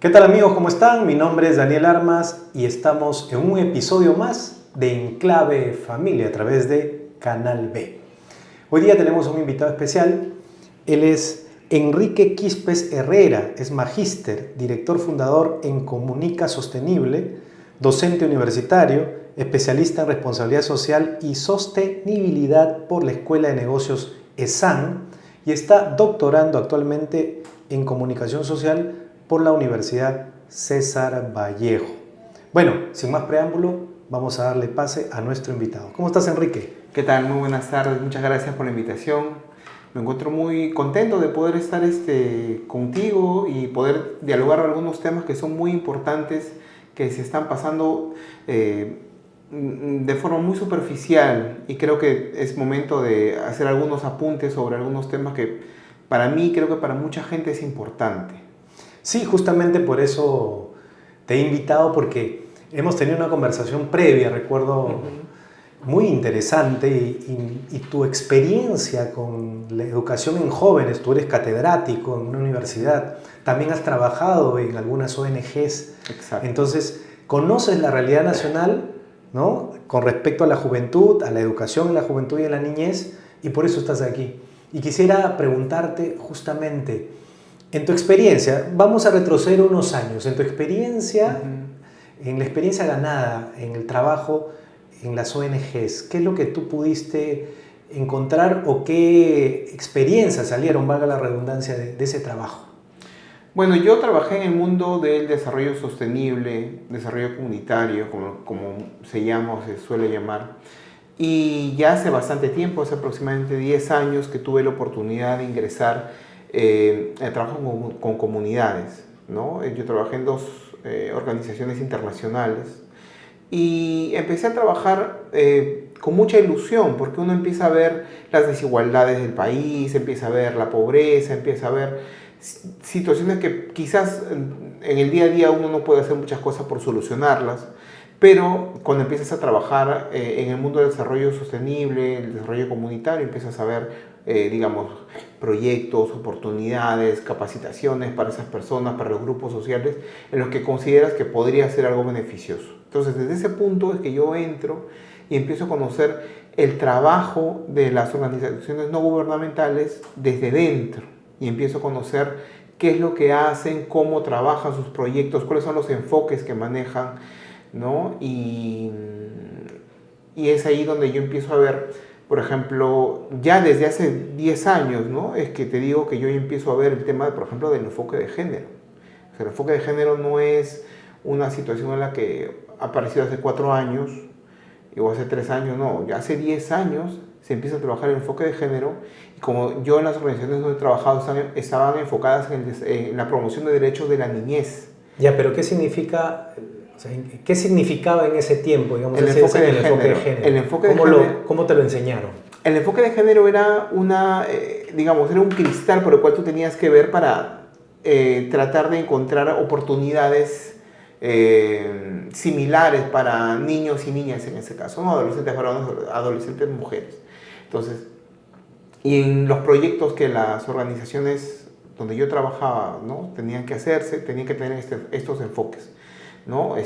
¿Qué tal amigos? ¿Cómo están? Mi nombre es Daniel Armas y estamos en un episodio más de Enclave Familia a través de Canal B. Hoy día tenemos un invitado especial. Él es Enrique Quispes Herrera, es magíster, director fundador en Comunica Sostenible, docente universitario, especialista en responsabilidad social y sostenibilidad por la Escuela de Negocios ESAN y está doctorando actualmente en comunicación social por la Universidad César Vallejo. Bueno, sin más preámbulo, vamos a darle pase a nuestro invitado. ¿Cómo estás, Enrique? ¿Qué tal? Muy buenas tardes, muchas gracias por la invitación. Me encuentro muy contento de poder estar contigo y poder dialogar algunos temas que son muy importantes, que se están pasando de forma muy superficial, y creo que es momento de hacer algunos apuntes sobre algunos temas que para mí, creo que para mucha gente es importante. Sí, justamente por eso te he invitado, porque hemos tenido una conversación previa, recuerdo, muy interesante, y tu experiencia con la educación en jóvenes. Tú eres catedrático en una universidad, también has trabajado en algunas ONGs. Exacto. Entonces, conoces la realidad nacional, ¿no?, con respecto a la juventud, a la educación en la juventud y en la niñez, y por eso estás aquí. Y quisiera preguntarte justamente, en tu experiencia, vamos a retroceder unos años, en tu experiencia, en la experiencia ganada, en el trabajo en las ONGs, ¿qué es lo que tú pudiste encontrar o qué experiencias salieron, valga la redundancia, de ese trabajo? Bueno, yo trabajé en el mundo del desarrollo sostenible, desarrollo comunitario, como se llama o se suele llamar, y ya hace bastante tiempo, hace aproximadamente 10 años, que tuve la oportunidad de ingresar a trabajo con comunidades, ¿no? Yo trabajé en dos organizaciones internacionales y empecé a trabajar con mucha ilusión, porque uno empieza a ver las desigualdades del país, empieza a ver la pobreza, empieza a ver situaciones que quizás en el día a día uno no puede hacer muchas cosas por solucionarlas, pero cuando empiezas a trabajar en el mundo del desarrollo sostenible, el desarrollo comunitario, empiezas a ver, digamos, proyectos, oportunidades, capacitaciones para esas personas, para los grupos sociales, en los que consideras que podría ser algo beneficioso. Entonces, desde ese punto es que yo entro y empiezo a conocer el trabajo de las organizaciones no gubernamentales desde dentro, y empiezo a conocer qué es lo que hacen, cómo trabajan sus proyectos, cuáles son los enfoques que manejan, ¿no? Y es ahí donde yo empiezo a ver, por ejemplo, ya desde hace 10 años, ¿no?, es que te digo que yo empiezo a ver el tema, por ejemplo, del enfoque de género. O sea, el enfoque de género no es una situación en la que ha aparecido hace 4 años o hace 3 años, no, ya hace 10 años se empieza a trabajar el enfoque de género, y como yo en las organizaciones donde he trabajado estaban enfocadas en la promoción de derechos de la niñez. Ya, pero ¿qué significa? O sea, ¿qué significaba en ese tiempo, digamos, el enfoque de género? ¿Cómo te lo enseñaron? El enfoque de género era digamos, era un cristal por el cual tú tenías que ver para tratar de encontrar oportunidades similares para niños y niñas, en ese caso, no adolescentes varones, adolescentes mujeres. Entonces, y en los proyectos que las organizaciones donde yo trabajaba, ¿no?, tenían que hacerse, tenían que tener estos enfoques, ¿no?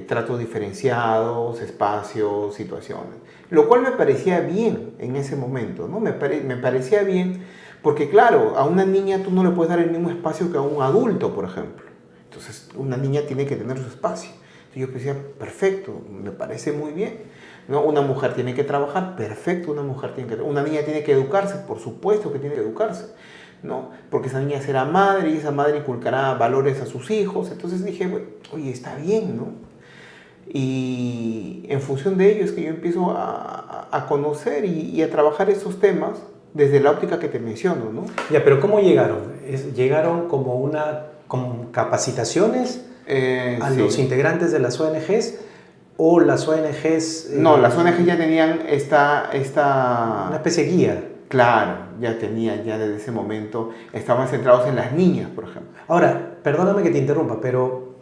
Tratos diferenciados, espacios, situaciones, lo cual me parecía bien en ese momento, ¿no? Me parecía bien porque, claro, a una niña tú no le puedes dar el mismo espacio que a un adulto, por ejemplo. Entonces, una niña tiene que tener su espacio. Entonces, yo decía, perfecto, me parece muy bien, ¿no? Una mujer tiene que trabajar, perfecto, una niña tiene que educarse, por supuesto que tiene que educarse, ¿no? Porque esa niña será madre y esa madre inculcará valores a sus hijos. Entonces dije, bueno, oye, está bien, ¿no? Y en función de ello es que yo empiezo a conocer y a trabajar esos temas desde la óptica que te menciono, ¿no? Ya, pero ¿cómo llegaron? ¿Llegaron con capacitaciones a sí. los integrantes de las ONGs? ¿O las ONGs...? No, las ONGs ya tenían una especie de guía. Claro, ya desde ese momento estaban centrados en las niñas, por ejemplo. Ahora, perdóname que te interrumpa, pero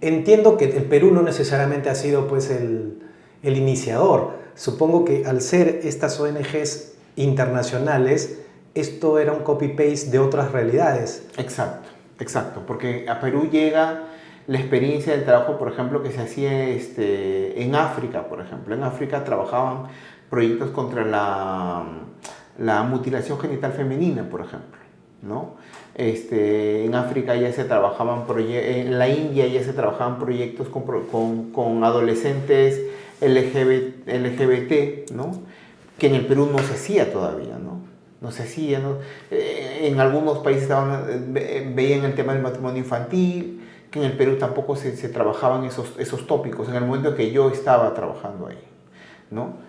entiendo que el Perú no necesariamente ha sido, pues, el iniciador. Supongo que al ser estas ONGs internacionales, esto era un copy-paste de otras realidades. Exacto. exacto, porque a Perú llega la experiencia del trabajo, por ejemplo, que se hacía en África, por ejemplo. En África trabajaban proyectos contra la mutilación genital femenina, por ejemplo, ¿no? En África ya se trabajaban en la India ya se trabajaban proyectos con adolescentes LGBT, ¿no? Que en el Perú no se hacía todavía, ¿no? No se hacía, ¿no? En algunos países veían el tema del matrimonio infantil, que en el Perú tampoco se trabajaban esos tópicos en el momento en que yo estaba trabajando ahí, ¿no?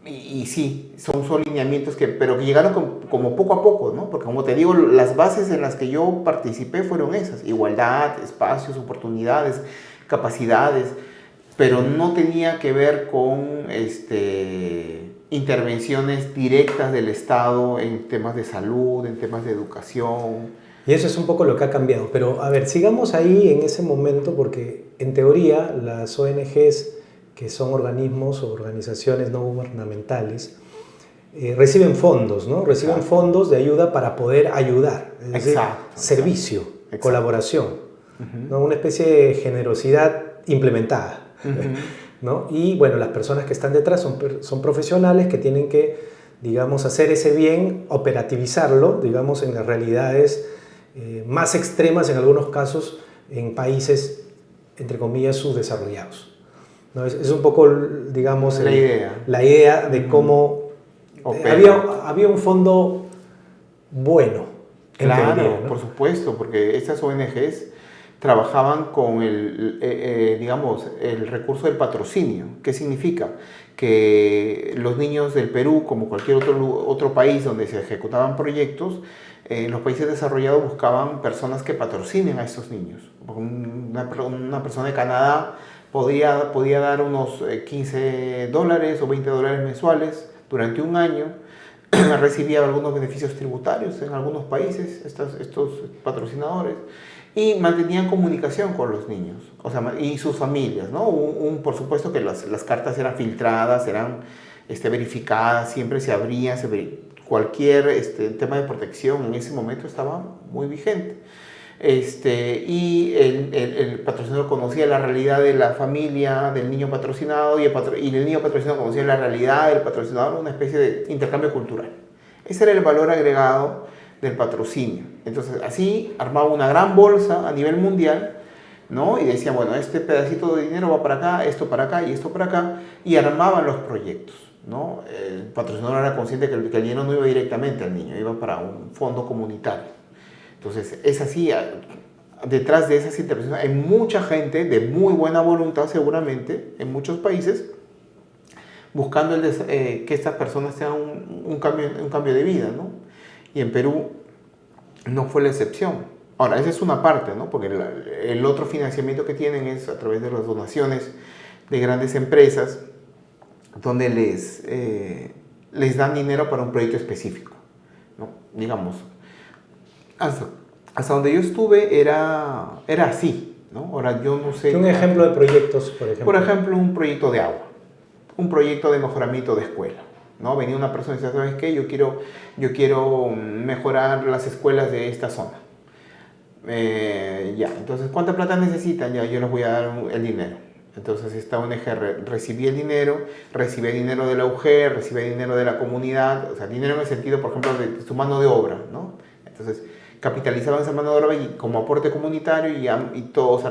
Y sí, son lineamientos pero que llegaron como poco a poco, ¿no? Porque como te digo, las bases en las que yo participé fueron esas: igualdad, espacios, oportunidades, capacidades, pero no tenía que ver con intervenciones directas del Estado en temas de salud, en temas de educación. Y eso es un poco lo que ha cambiado. Pero a ver, sigamos ahí en ese momento, porque en teoría las ONGs, que son organismos o organizaciones no gubernamentales, reciben fondos, ¿no? Reciben fondos de ayuda para poder ayudar. Es decir, servicio, colaboración, ¿no? Una especie de generosidad implementada. ¿No? Y bueno, las personas que están detrás son profesionales que tienen que, digamos, hacer ese bien, operativizarlo, digamos, en las realidades más extremas en algunos casos en países, entre comillas, subdesarrollados, ¿no? Es un poco, digamos, la idea de cómo había un fondo bueno. Claro, teoría, ¿no? por supuesto, porque estas ONGs trabajaban con digamos, el recurso del patrocinio. ¿Qué significa? Que los niños del Perú, como cualquier otro país donde se ejecutaban proyectos, los países desarrollados buscaban personas que patrocinen a estos niños. Una persona de Canadá podía dar unos $15 o $20 mensuales durante un año. Recibía algunos beneficios tributarios en algunos países, estos patrocinadores, y mantenían comunicación con los niños, o sea, y sus familias, ¿no? Por supuesto que las cartas eran filtradas, eran verificadas, siempre se abrían, cualquier tema de protección en ese momento estaba muy vigente. Y el patrocinador conocía la realidad de la familia del niño patrocinado, y el niño patrocinado conocía la realidad del patrocinador, una especie de intercambio cultural. Ese era el valor agregado del patrocinio. Entonces, así armaba una gran bolsa a nivel mundial, ¿no? Y decía, bueno, este pedacito de dinero va para acá, esto para acá y esto para acá, y armaban los proyectos, ¿no? El patrocinador era consciente que el dinero no iba directamente al niño, iba para un fondo comunitario. Entonces, es así. Detrás de esas intervenciones hay mucha gente de muy buena voluntad, seguramente, en muchos países, buscando que estas personas tengan un cambio de vida, ¿no? Y en Perú no fue la excepción. Ahora, esa es una parte, ¿no? Porque el otro financiamiento que tienen es a través de las donaciones de grandes empresas, donde les dan dinero para un proyecto específico, ¿no? Digamos, hasta donde yo estuve era así, ¿no? Ahora yo no sé... Un ejemplo de proyectos, por ejemplo. Por ejemplo, un proyecto de agua, un proyecto de mejoramiento de escuela, ¿no? Venía una persona y decía, ¿sabes qué? Yo quiero mejorar las escuelas de esta zona. Entonces, ¿cuánta plata necesitan? Ya, yo les voy a dar el dinero. Entonces, esta ONG recibía el dinero de la UG, recibía dinero de la comunidad, o sea, dinero en el sentido, por ejemplo, de su mano de obra, ¿no? Entonces, capitalizaban esa mano de obra y como aporte comunitario y todos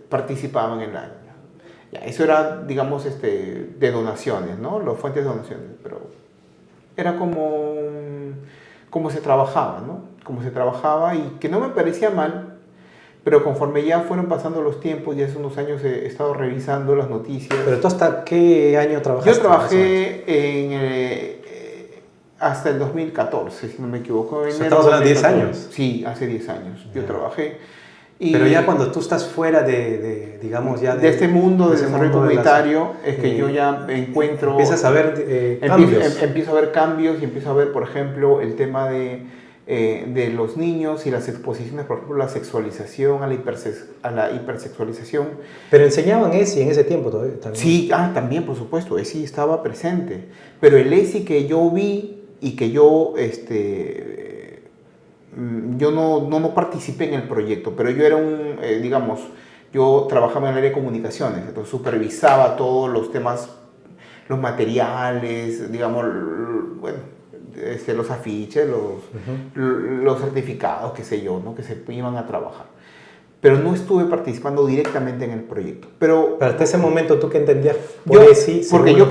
participaban en la... Eso era, digamos, de donaciones, ¿no? Las fuentes de donaciones, pero era como se trabajaba, ¿no? Como se trabajaba, y que no me parecía mal, pero conforme ya fueron pasando los tiempos, ya hace unos años he estado revisando las noticias. ¿Pero tú hasta qué año trabajaste? Yo trabajé hasta el 2014, si no me equivoco. Estamos hablando de 10 años. Sí, hace 10 años yo trabajé. Pero ya cuando tú estás fuera digamos, ya de este mundo de desarrollo comunitario, es que yo ya encuentro... Empiezas a ver cambios. Empiezo a ver cambios y empiezo a ver, por ejemplo, el tema de los niños y las exposiciones, por ejemplo, la sexualización, a la hipersexualización. Pero enseñaban ESI en ese tiempo todavía. También. Sí, también, por supuesto, ESI estaba presente. Pero el ESI que yo vi y que yo yo no participé en el proyecto, pero yo era digamos, yo trabajaba en el área de comunicaciones, entonces supervisaba todos los temas, los materiales, digamos, bueno, los afiches, los certificados, qué sé yo, ¿no? Que se iban a trabajar. Pero no estuve participando directamente en el proyecto. Pero hasta ese momento, ¿tú qué entendías por yo, ESI? porque yo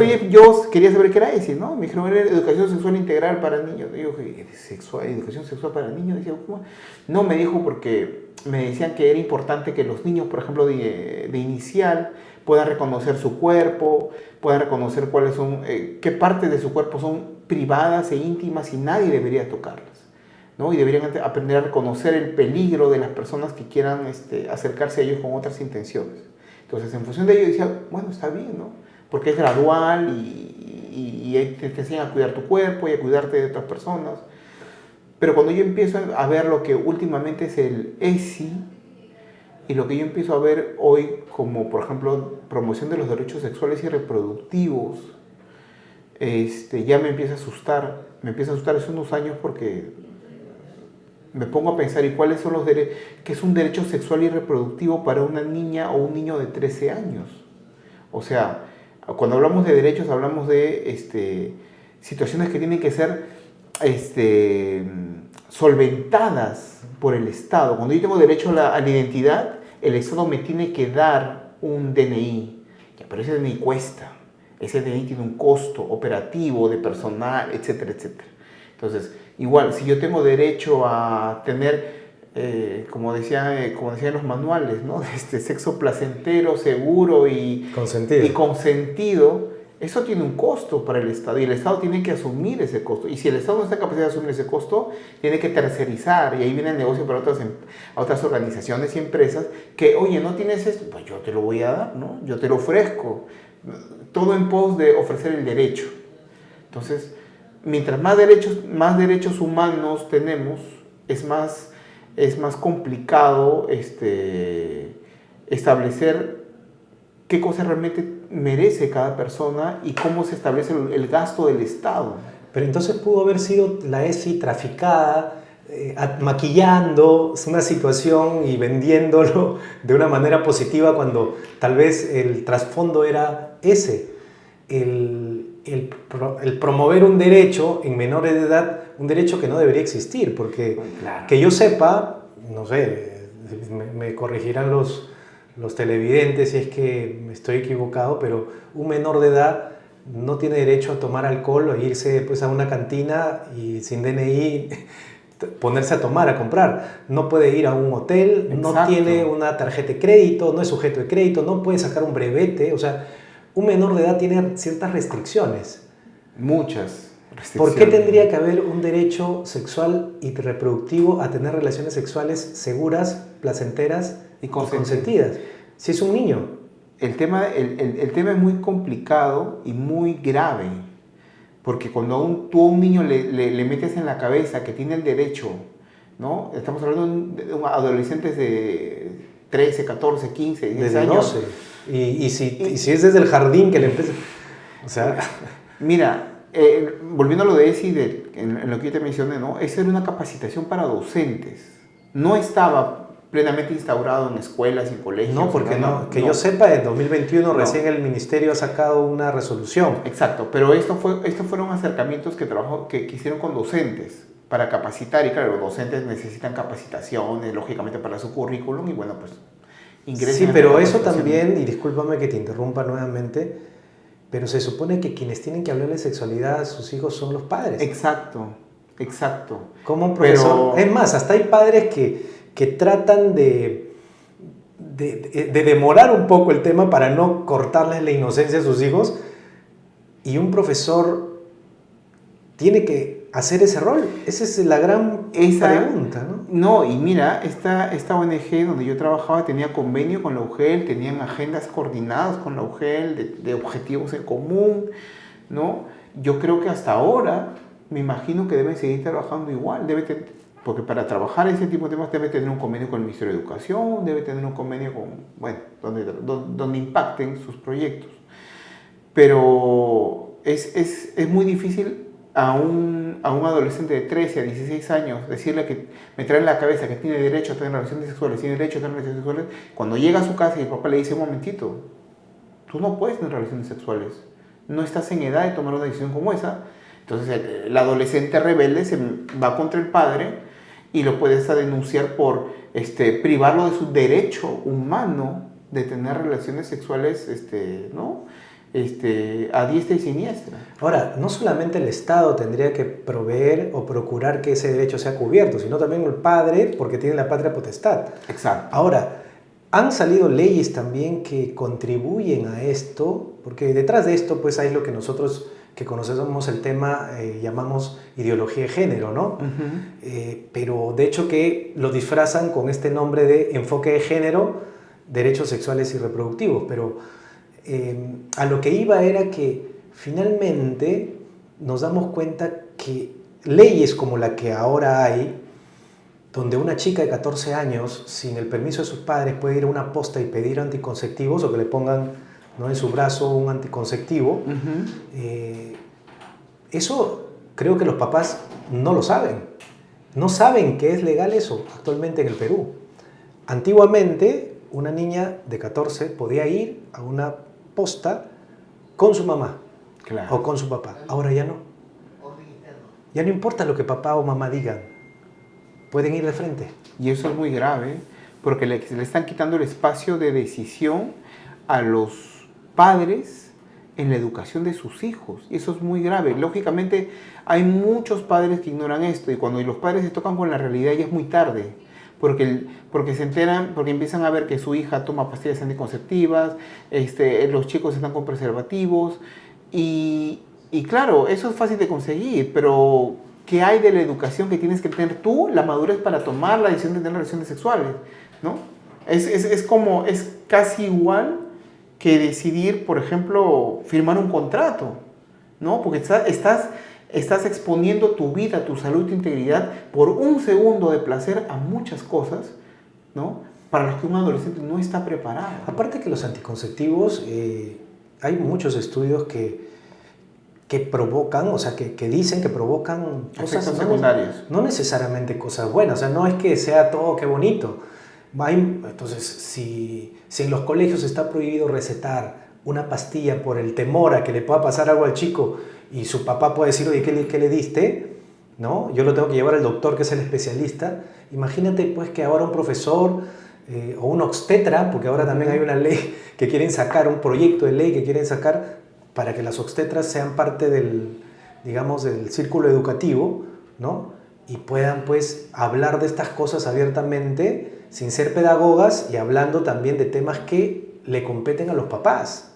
quería saber qué era ESI, ¿no? Me dijeron, era educación sexual integral para niños. Y yo dije, educación sexual para niños. Decía, ¿cómo? No, me dijo porque me decían que era importante que los niños, por ejemplo, de inicial, puedan reconocer su cuerpo, puedan reconocer cuáles son, qué partes de su cuerpo son privadas e íntimas y nadie debería tocarlas, ¿no? Y deberían aprender a reconocer el peligro de las personas que quieran acercarse a ellos con otras intenciones. Entonces, en función de ello, decía, bueno, está bien, ¿no? Porque es gradual y te enseñan a cuidar tu cuerpo y a cuidarte de otras personas. Pero cuando yo empiezo a ver lo que últimamente es el ESI y lo que yo empiezo a ver hoy como, por ejemplo, promoción de los derechos sexuales y reproductivos, ya me empieza a asustar. Me empieza a asustar hace unos años porque me pongo a pensar, ¿y cuáles son los derechos? ¿Qué es un derecho sexual y reproductivo para una niña o un niño de 13 años? O sea, cuando hablamos de derechos, hablamos de situaciones que tienen que ser solventadas por el Estado. Cuando yo tengo derecho a la identidad, el Estado me tiene que dar un DNI. Ya, pero ese DNI cuesta. Ese DNI tiene un costo operativo, de personal, etcétera, etcétera. Entonces, igual, si yo tengo derecho a tener, como decían los manuales, ¿no? Sexo placentero, seguro y consentido, eso tiene un costo para el Estado y el Estado tiene que asumir ese costo. Y si el Estado no está en capacidad de asumir ese costo, tiene que tercerizar. Y ahí viene el negocio para otras organizaciones y empresas que, oye, ¿no tienes esto? Pues yo te lo voy a dar, ¿no? Yo te lo ofrezco. Todo en pos de ofrecer el derecho. Entonces, mientras más derechos humanos tenemos, es más complicado establecer qué cosa realmente merece cada persona y cómo se establece el gasto del Estado. Pero entonces pudo haber sido la ESI traficada, maquillando una situación y vendiéndolo de una manera positiva cuando tal vez el trasfondo era ese, el promover un derecho en menores de edad, un derecho que no debería existir, porque claro, que yo sepa, no sé, me corregirán los televidentes si es que me estoy equivocado, pero un menor de edad no tiene derecho a tomar alcohol o irse pues, a una cantina y sin DNI ponerse a tomar, a comprar. No puede ir a un hotel, exacto, no tiene una tarjeta de crédito, no es sujeto de crédito, no puede sacar un brevete. O sea, un menor de edad tiene ciertas restricciones. Muchas restricciones. ¿Por qué tendría que haber un derecho sexual y reproductivo a tener relaciones sexuales seguras, placenteras y consentidas? Si es un niño. El tema es muy complicado y muy grave, porque cuando tú a un niño le metes en la cabeza que tiene el derecho, ¿no? Estamos hablando de adolescentes de 13, 14, 15, 10 desde años. 12. Y si es desde el jardín que le empieza... O sea... Mira, volviendo a lo de ESI, en lo que yo te mencioné, ¿no? Esa era una capacitación para docentes. No estaba plenamente instaurado en escuelas y colegios. No, porque yo sepa, en 2021 recién el ministerio ha sacado una resolución. Exacto, pero estos fueron acercamientos que hicieron con docentes para capacitar, y claro, los docentes necesitan capacitaciones, lógicamente, para su currículum, y bueno, pues ingresan. Sí, pero eso también, y discúlpame que te interrumpa nuevamente, pero se supone que quienes tienen que hablar de sexualidad a sus hijos son los padres. Exacto, exacto. Como un profesor. Pero... Es más, hasta hay padres que tratan de demorar un poco el tema para no cortarles la inocencia a sus hijos, y un profesor tiene que hacer ese rol. Esa es la gran pregunta, ¿no? No, y mira, esta ONG donde yo trabajaba tenía convenio con la UGEL, tenían agendas coordinadas con la UGEL de objetivos en común, ¿no? Yo creo que hasta ahora, me imagino que deben seguir trabajando igual, porque para trabajar ese tipo de temas debe tener un convenio con el Ministerio de Educación, debe tener un convenio con, bueno, donde impacten sus proyectos. Pero es muy difícil a un adolescente de 13 a 16 años, decirle que me trae en la cabeza que tiene derecho a tener relaciones sexuales, tiene derecho a tener relaciones sexuales, cuando llega a su casa y el papá le dice, un momentito, tú no puedes tener relaciones sexuales, no estás en edad de tomar una decisión como esa. Entonces el adolescente rebelde se va contra el padre y lo puede hasta denunciar por privarlo de su derecho humano de tener relaciones sexuales, ¿no? A diestra y siniestra. Ahora, no solamente el Estado tendría que proveer o procurar que ese derecho sea cubierto, sino también el padre, porque tiene la patria potestad. Exacto. Ahora, han salido leyes también que contribuyen a esto, porque detrás de esto pues hay lo que nosotros que conocemos el tema llamamos ideología de género, ¿no? Pero de hecho que lo disfrazan con este nombre de enfoque de género, derechos sexuales y reproductivos, pero a lo que iba era que finalmente nos damos cuenta que leyes como la que ahora hay, donde una chica de 14 años, sin el permiso de sus padres, puede ir a una posta y pedir anticonceptivos o que le pongan, ¿no?, en su brazo un anticonceptivo, eso creo que los papás no lo saben. No saben que es legal eso actualmente en el Perú. Antiguamente, una niña de 14 podía ir a una posta con su mamá, claro, o con su papá. Ahora ya no. Ya no importa lo que papá o mamá digan. Pueden ir de frente. Y eso es muy grave, porque le están quitando el espacio de decisión a los padres en la educación de sus hijos. Y eso es muy grave. Lógicamente, hay muchos padres que ignoran esto, y cuando los padres se tocan con la realidad ya es muy tarde. Porque se enteran, porque empiezan a ver que su hija toma pastillas anticonceptivas, los chicos están con preservativos, y claro, eso es fácil de conseguir, pero ¿qué hay de la educación que tienes que tener tú, la madurez para tomar la decisión de tener relaciones sexuales? ¿No? Es casi igual que decidir, por ejemplo, firmar un contrato, ¿no? Porque estás exponiendo tu vida, tu salud, tu integridad por un segundo de placer a muchas cosas, ¿no?, para las que un adolescente no está preparado. Aparte que los anticonceptivos, hay muchos estudios que provocan, o sea, que dicen que provocan cosas secundarias. No necesariamente cosas buenas, o sea, no es que sea todo qué bonito. Entonces, si en los colegios está prohibido recetar una pastilla por el temor a que le pueda pasar algo al chico y su papá puede decir, oye, ¿qué le diste? ¿No? Yo lo tengo que llevar al doctor, que es el especialista. Imagínate pues que ahora un profesor o un obstetra, porque ahora también hay una ley que quieren sacar, un proyecto de ley que quieren sacar para que las obstetras sean parte del círculo educativo, ¿no?, y puedan pues hablar de estas cosas abiertamente sin ser pedagogas y hablando también de temas que le competen a los papás.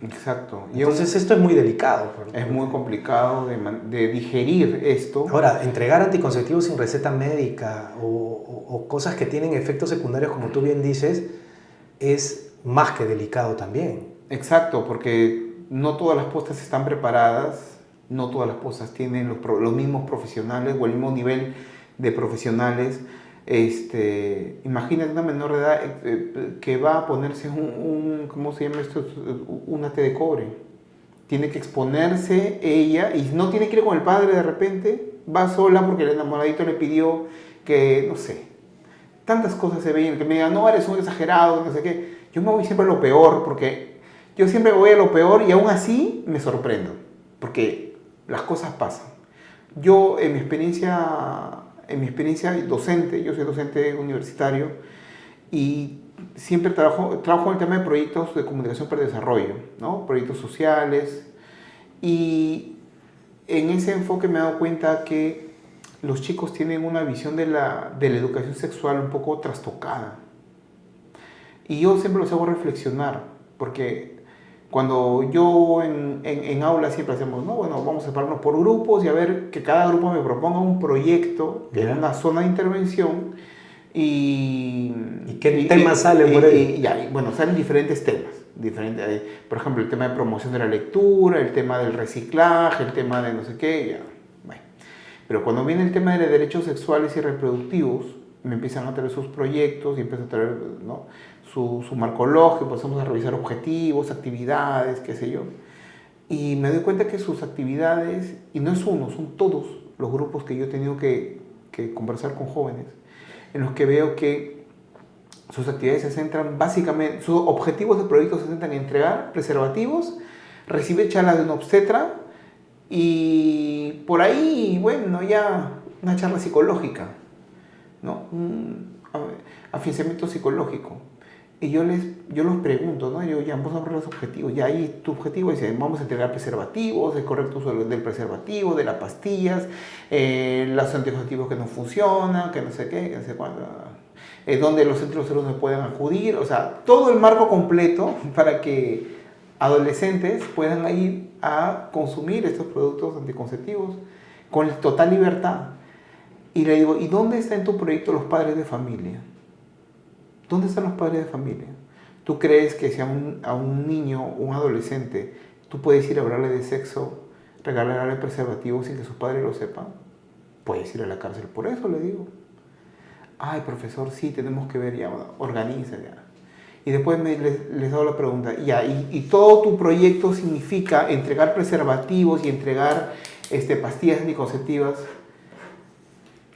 Exacto. Entonces esto es muy delicado. Es muy complicado de digerir esto. Ahora, entregar anticonceptivos sin receta médica o cosas que tienen efectos secundarios, como tú bien dices, es más que delicado también. Exacto, porque no todas las postas están preparadas, no todas las postas tienen los mismos profesionales o el mismo nivel de profesionales. Imagínate una menor de edad que va a ponerse ¿cómo se llama esto? Un ate de cobre. Tiene que exponerse ella y no tiene que ir con el padre de repente, va sola porque el enamoradito le pidió que, no sé, tantas cosas se ven, que me digan, no, eres un exagerado, no sé qué. Yo me voy siempre a lo peor, porque yo siempre voy a lo peor y aún así me sorprendo, porque las cosas pasan. Yo, en mi experiencia docente, yo soy docente universitario y siempre trabajo en el tema de proyectos de comunicación para el desarrollo, ¿no?, proyectos sociales, y en ese enfoque me he dado cuenta que los chicos tienen una visión de la educación sexual un poco trastocada. Y yo siempre los hago reflexionar, porque cuando yo en aula siempre hacemos, no, bueno, vamos a separarnos por grupos y a ver que cada grupo me proponga un proyecto en una zona de intervención ¿Y qué temas salen por ahí? Bueno, salen diferentes temas. Por ejemplo, el tema de promoción de la lectura, el tema del reciclaje, el tema de no sé qué, bueno. Pero cuando viene el tema de derechos sexuales y reproductivos, me empiezan a traer sus proyectos y empiezan a traer, ¿no?, su marco lógico, empezamos a revisar objetivos, actividades, qué sé yo. Y me doy cuenta que sus actividades, y no es uno, son todos los grupos que yo he tenido que conversar con jóvenes, en los que veo que sus actividades se centran básicamente, sus objetivos de proyecto se centran en entregar preservativos, recibir charlas de un obstetra y por ahí, bueno, ya una charla psicológica, ¿no? Un afianzamiento psicológico. Y yo los pregunto, ¿no? Yo ya vamos a ver los objetivos. Ya ahí tu objetivo es, vamos a entregar preservativos, el correcto uso del preservativo, de las pastillas, los anticonceptivos que no funcionan, que no sé qué, que no sé cuándo. Donde los centros de salud no puedan acudir. O sea, todo el marco completo para que adolescentes puedan ir a consumir estos productos anticonceptivos con total libertad. Y le digo, ¿y dónde está en tu proyecto los padres de familia? ¿Dónde están los padres de familia? ¿Tú crees que si a un niño o un adolescente tú puedes ir a hablarle de sexo, regalarle preservativos sin que sus padres lo sepan? Puedes ir a la cárcel por eso, le digo. Ay, profesor, sí, tenemos que ver ya, organiza ya. Y después les hago la pregunta, ya, y todo tu proyecto significa entregar preservativos y entregar pastillas anticonceptivas.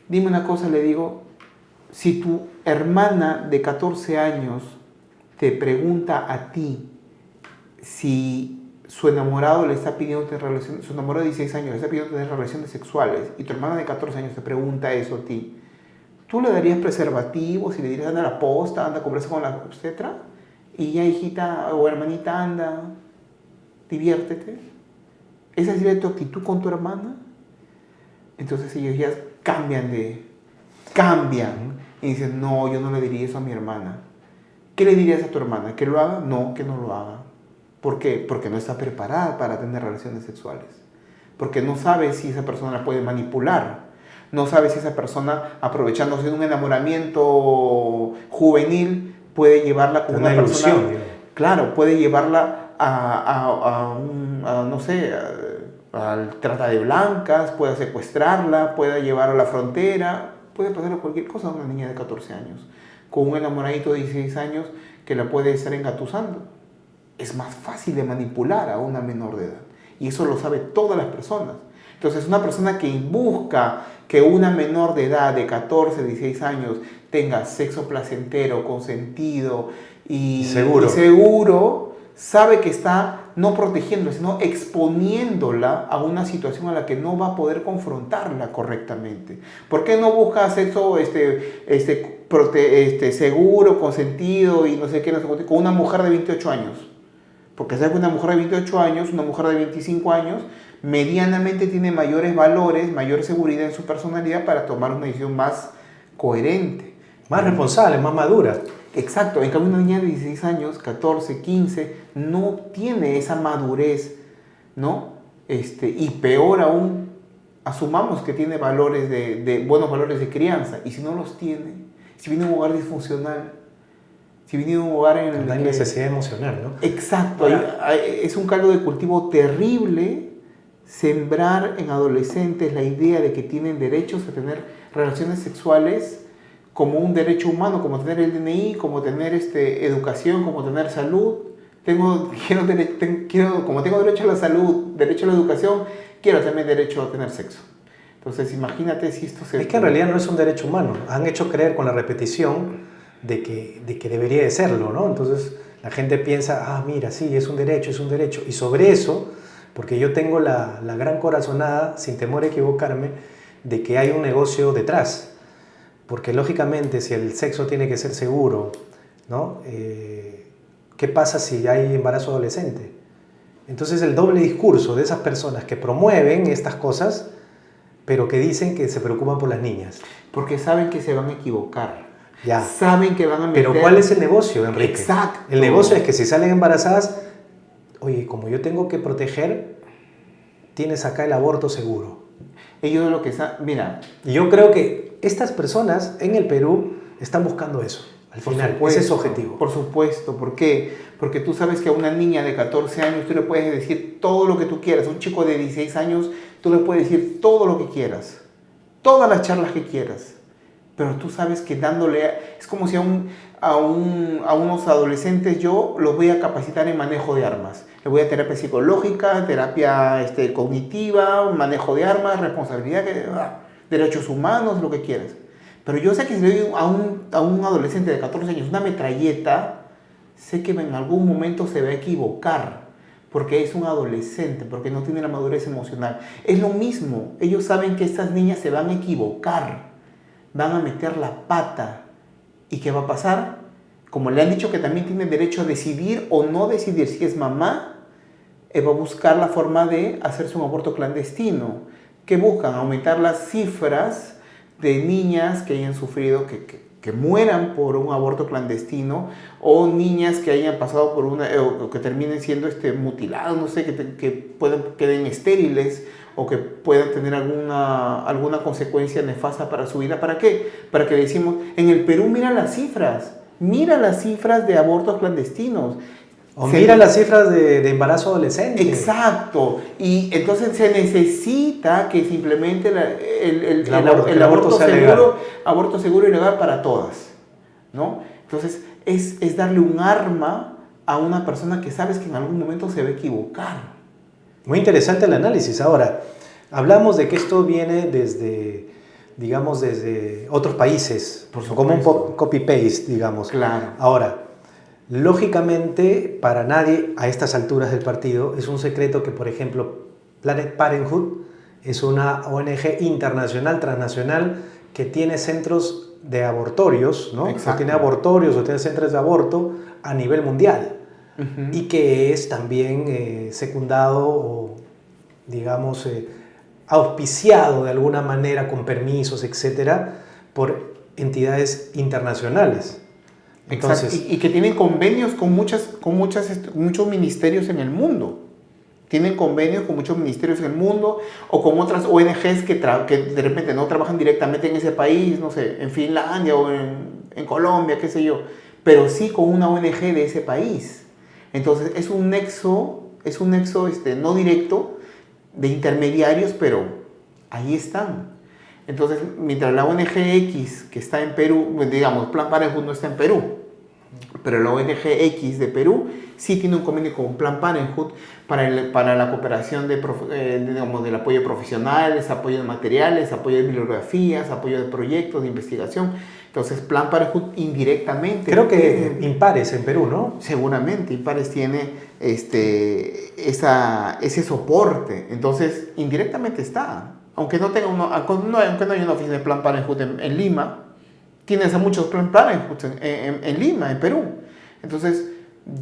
Dime una cosa, le digo, si tu hermana de 14 años te pregunta a ti si su enamorado le está pidiendo tener relaciones, su enamorado de 16 años le está pidiendo tener relaciones sexuales y tu hermana de 14 años te pregunta eso a ti, ¿tú le darías preservativos y le dirías anda a la posta, anda a conversar con la obstetra? Y ya hijita o hermanita anda, diviértete. ¿Esa sería tu actitud con tu hermana? Entonces ellos ya cambian y dicen, no, yo no le diría eso a mi hermana. ¿Qué le dirías a tu hermana? ¿Que lo haga? No, que no lo haga. ¿Por qué? Porque no está preparada para tener relaciones sexuales. Porque no sabe si esa persona la puede manipular. No sabe si esa persona, aprovechándose de un enamoramiento juvenil, puede llevarla con una persona... Ilusión, claro, puede llevarla no sé, al trata de blancas, puede secuestrarla, puede llevarla a la frontera, puede pasarle cualquier cosa a una niña de 14 años, con un enamoradito de 16 años que la puede estar engatusando. Es más fácil de manipular a una menor de edad, y eso lo sabe todas las personas. Entonces, una persona que busca que una menor de edad de 14, 16 años tenga sexo placentero, consentido y seguro, sabe que está no protegiéndola, sino exponiéndola a una situación a la que no va a poder confrontarla correctamente. ¿Por qué no busca sexo seguro, consentido y no sé qué, con una mujer de 28 años? Porque sabe que una mujer de 28 años, una mujer de 25 años, medianamente tiene mayores valores, mayor seguridad en su personalidad para tomar una decisión más coherente. Más responsable, más madura. Exacto, en cambio una niña de 16 años, 14, 15, no tiene esa madurez, ¿no? Y peor aún, asumamos que tiene valores buenos valores de crianza, y si no los tiene, si viene de un hogar disfuncional, si viene de un hogar en el que... hay necesidad emocional, ¿no? Exacto, es un caldo de cultivo terrible sembrar en adolescentes la idea de que tienen derechos a tener relaciones sexuales como un derecho humano, como tener el DNI, como tener educación, como tener salud. Como tengo derecho a la salud, derecho a la educación, quiero también derecho a tener sexo. Entonces imagínate si esto se... Es que en realidad no es un derecho humano. Han hecho creer con la repetición de que debería de serlo, ¿no? Entonces la gente piensa, mira, sí, es un derecho. Y sobre eso, porque yo tengo la gran corazonada, sin temor a equivocarme, de que hay un negocio detrás. Porque lógicamente si el sexo tiene que ser seguro, ¿no? ¿Qué pasa si hay embarazo adolescente? Entonces el doble discurso de esas personas que promueven estas cosas, pero que dicen que se preocupan por las niñas. Porque saben que se van a equivocar. Ya. Saben que van a meter... Pero ¿cuál es el negocio, Enrique? Exacto. El negocio es que si salen embarazadas, oye, como yo tengo que proteger, tienes acá el aborto seguro. Ellos lo que están... Mira. Y yo creo que estas personas en el Perú están buscando eso. Al final, ese es su objetivo. Por supuesto. ¿Por qué? Porque tú sabes que a una niña de 14 años tú le puedes decir todo lo que tú quieras. A un chico de 16 años tú le puedes decir todo lo que quieras. Todas las charlas que quieras. Pero tú sabes que dándole... Es como si a unos adolescentes yo los voy a capacitar en manejo de armas. le voy a terapia psicológica, terapia cognitiva, manejo de armas, responsabilidad, derechos humanos, lo que quieras. Pero yo sé que si le doy a un adolescente de 14 años una metralleta, sé que en algún momento se va a equivocar, porque es un adolescente, porque no tiene la madurez emocional. Es lo mismo, ellos saben que estas niñas se van a equivocar, van a meter la pata. ¿Y qué va a pasar? Como le han dicho que también tiene derecho a decidir o no decidir si es mamá, va a buscar la forma de hacerse un aborto clandestino. ¿Qué buscan? Aumentar las cifras de niñas que hayan sufrido, que mueran por un aborto clandestino, o niñas que hayan pasado por o que terminen siendo mutiladas, no sé, que queden estériles, o que puedan tener alguna consecuencia nefasta para su vida. ¿Para qué? Para que decimos, en el Perú mira las cifras de abortos clandestinos. O mira las cifras de embarazo adolescente. Exacto. Y entonces se necesita que se implemente el aborto seguro y legal para todas, ¿no? Entonces es darle un arma a una persona que sabes que en algún momento se va a equivocar. Muy interesante el análisis. Ahora, hablamos de que esto viene desde otros países, como un copy-paste, digamos. Claro. Ahora, lógicamente, para nadie a estas alturas del partido es un secreto que, por ejemplo, Planet Parenthood es una ONG internacional, transnacional, que tiene centros de abortorios, ¿no? O tiene abortorios o tiene centros de aborto a nivel mundial. Uh-huh. Y que es también secundado o, digamos, auspiciado de alguna manera con permisos, etcétera, por entidades internacionales. Entonces, y que tienen convenios con muchos ministerios en el mundo. Tienen convenios con muchos ministerios en el mundo, o con otras ONGs que de repente no trabajan directamente en ese país, no sé, en Finlandia o en Colombia, qué sé yo, pero sí con una ONG de ese país. Entonces es un nexo no directo de intermediarios, pero ahí están. Entonces, mientras la ONG X que está en Perú, digamos, Plan Parenthood no está en Perú, pero la ONG X de Perú sí tiene un convenio con Plan Parenthood para la cooperación del apoyo de profesionales, apoyo de materiales, apoyo de bibliografías, apoyo de proyectos de investigación. Entonces, Plan Parenthood indirectamente... Creo que Impares en Perú, ¿no? Seguramente, Impares tiene ese soporte. Entonces, indirectamente está. Aunque no haya una oficina de Plan Parenthood en Lima, tienes a muchos Plan Parenthood en Lima, en Perú. Entonces,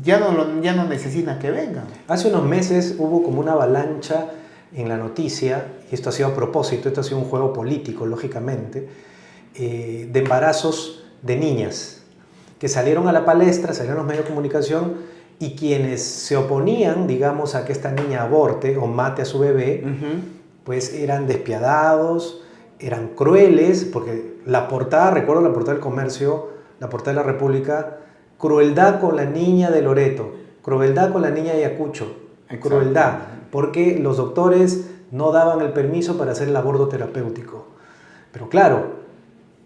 ya no necesitan que vengan. Hace unos meses hubo como una avalancha en la noticia, y esto ha sido a propósito, esto ha sido un juego político, lógicamente, de embarazos de niñas que salieron a la palestra, salieron a los medios de comunicación, y quienes se oponían, digamos, a que esta niña aborte o mate a su bebé, uh-huh, pues eran despiadados, eran crueles, porque la portada, recuerdo la portada del Comercio, la portada de la República, crueldad con la niña de Loreto, crueldad con la niña de Ayacucho, crueldad, porque los doctores no daban el permiso para hacer el aborto terapéutico. Pero claro,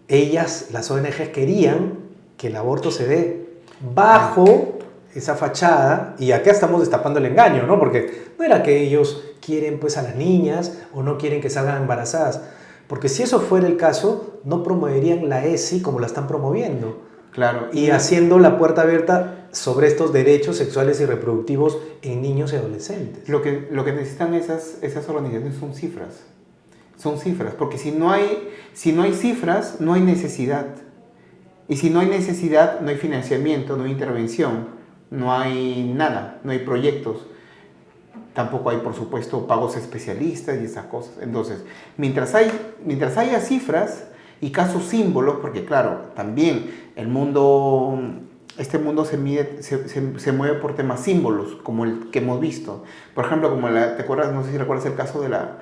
ellas, las ONGs, querían que el aborto se dé bajo esa fachada, y acá estamos destapando el engaño, ¿no? Porque no era que ellos quieren pues a las niñas o no quieren que salgan embarazadas, porque si eso fuera el caso, no promoverían la ESI como la están promoviendo. Claro. Y haciendo la puerta abierta sobre estos derechos sexuales y reproductivos en niños y adolescentes. Lo que necesitan esas organizaciones son cifras. Son cifras, porque si no hay cifras, no hay necesidad. Y si no hay necesidad, no hay financiamiento, no hay intervención, no hay nada, no hay proyectos. Tampoco hay, por supuesto, pagos especialistas y esas cosas. Entonces, mientras haya cifras y casos símbolos, porque claro, también este mundo se mueve por temas símbolos, como el que hemos visto. Por ejemplo, ¿te acuerdas? No sé si recuerdas el caso de la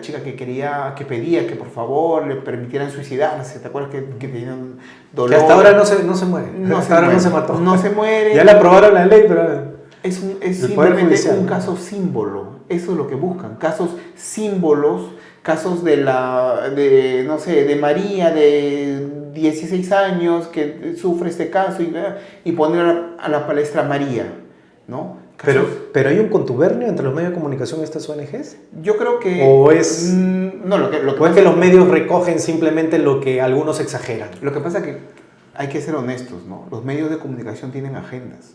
chica que pedía que por favor le permitieran suicidarse. ¿Te acuerdas que tenían dolor? Que hasta ahora no se muere. Hasta ahora no se mató. No se muere. Ya le aprobaron la ley, pero... Es simplemente un caso símbolo. Eso es lo que buscan. Casos símbolos, casos de María de 16 años que sufre este caso y poner a la palestra María, ¿no? Pero ¿hay un contubernio entre los medios de comunicación y estas ONGs? Yo creo que... ¿O es, no, lo que o es que los medios recogen simplemente lo que algunos exageran? Lo que pasa es que hay que ser honestos, ¿no? Los medios de comunicación tienen agendas.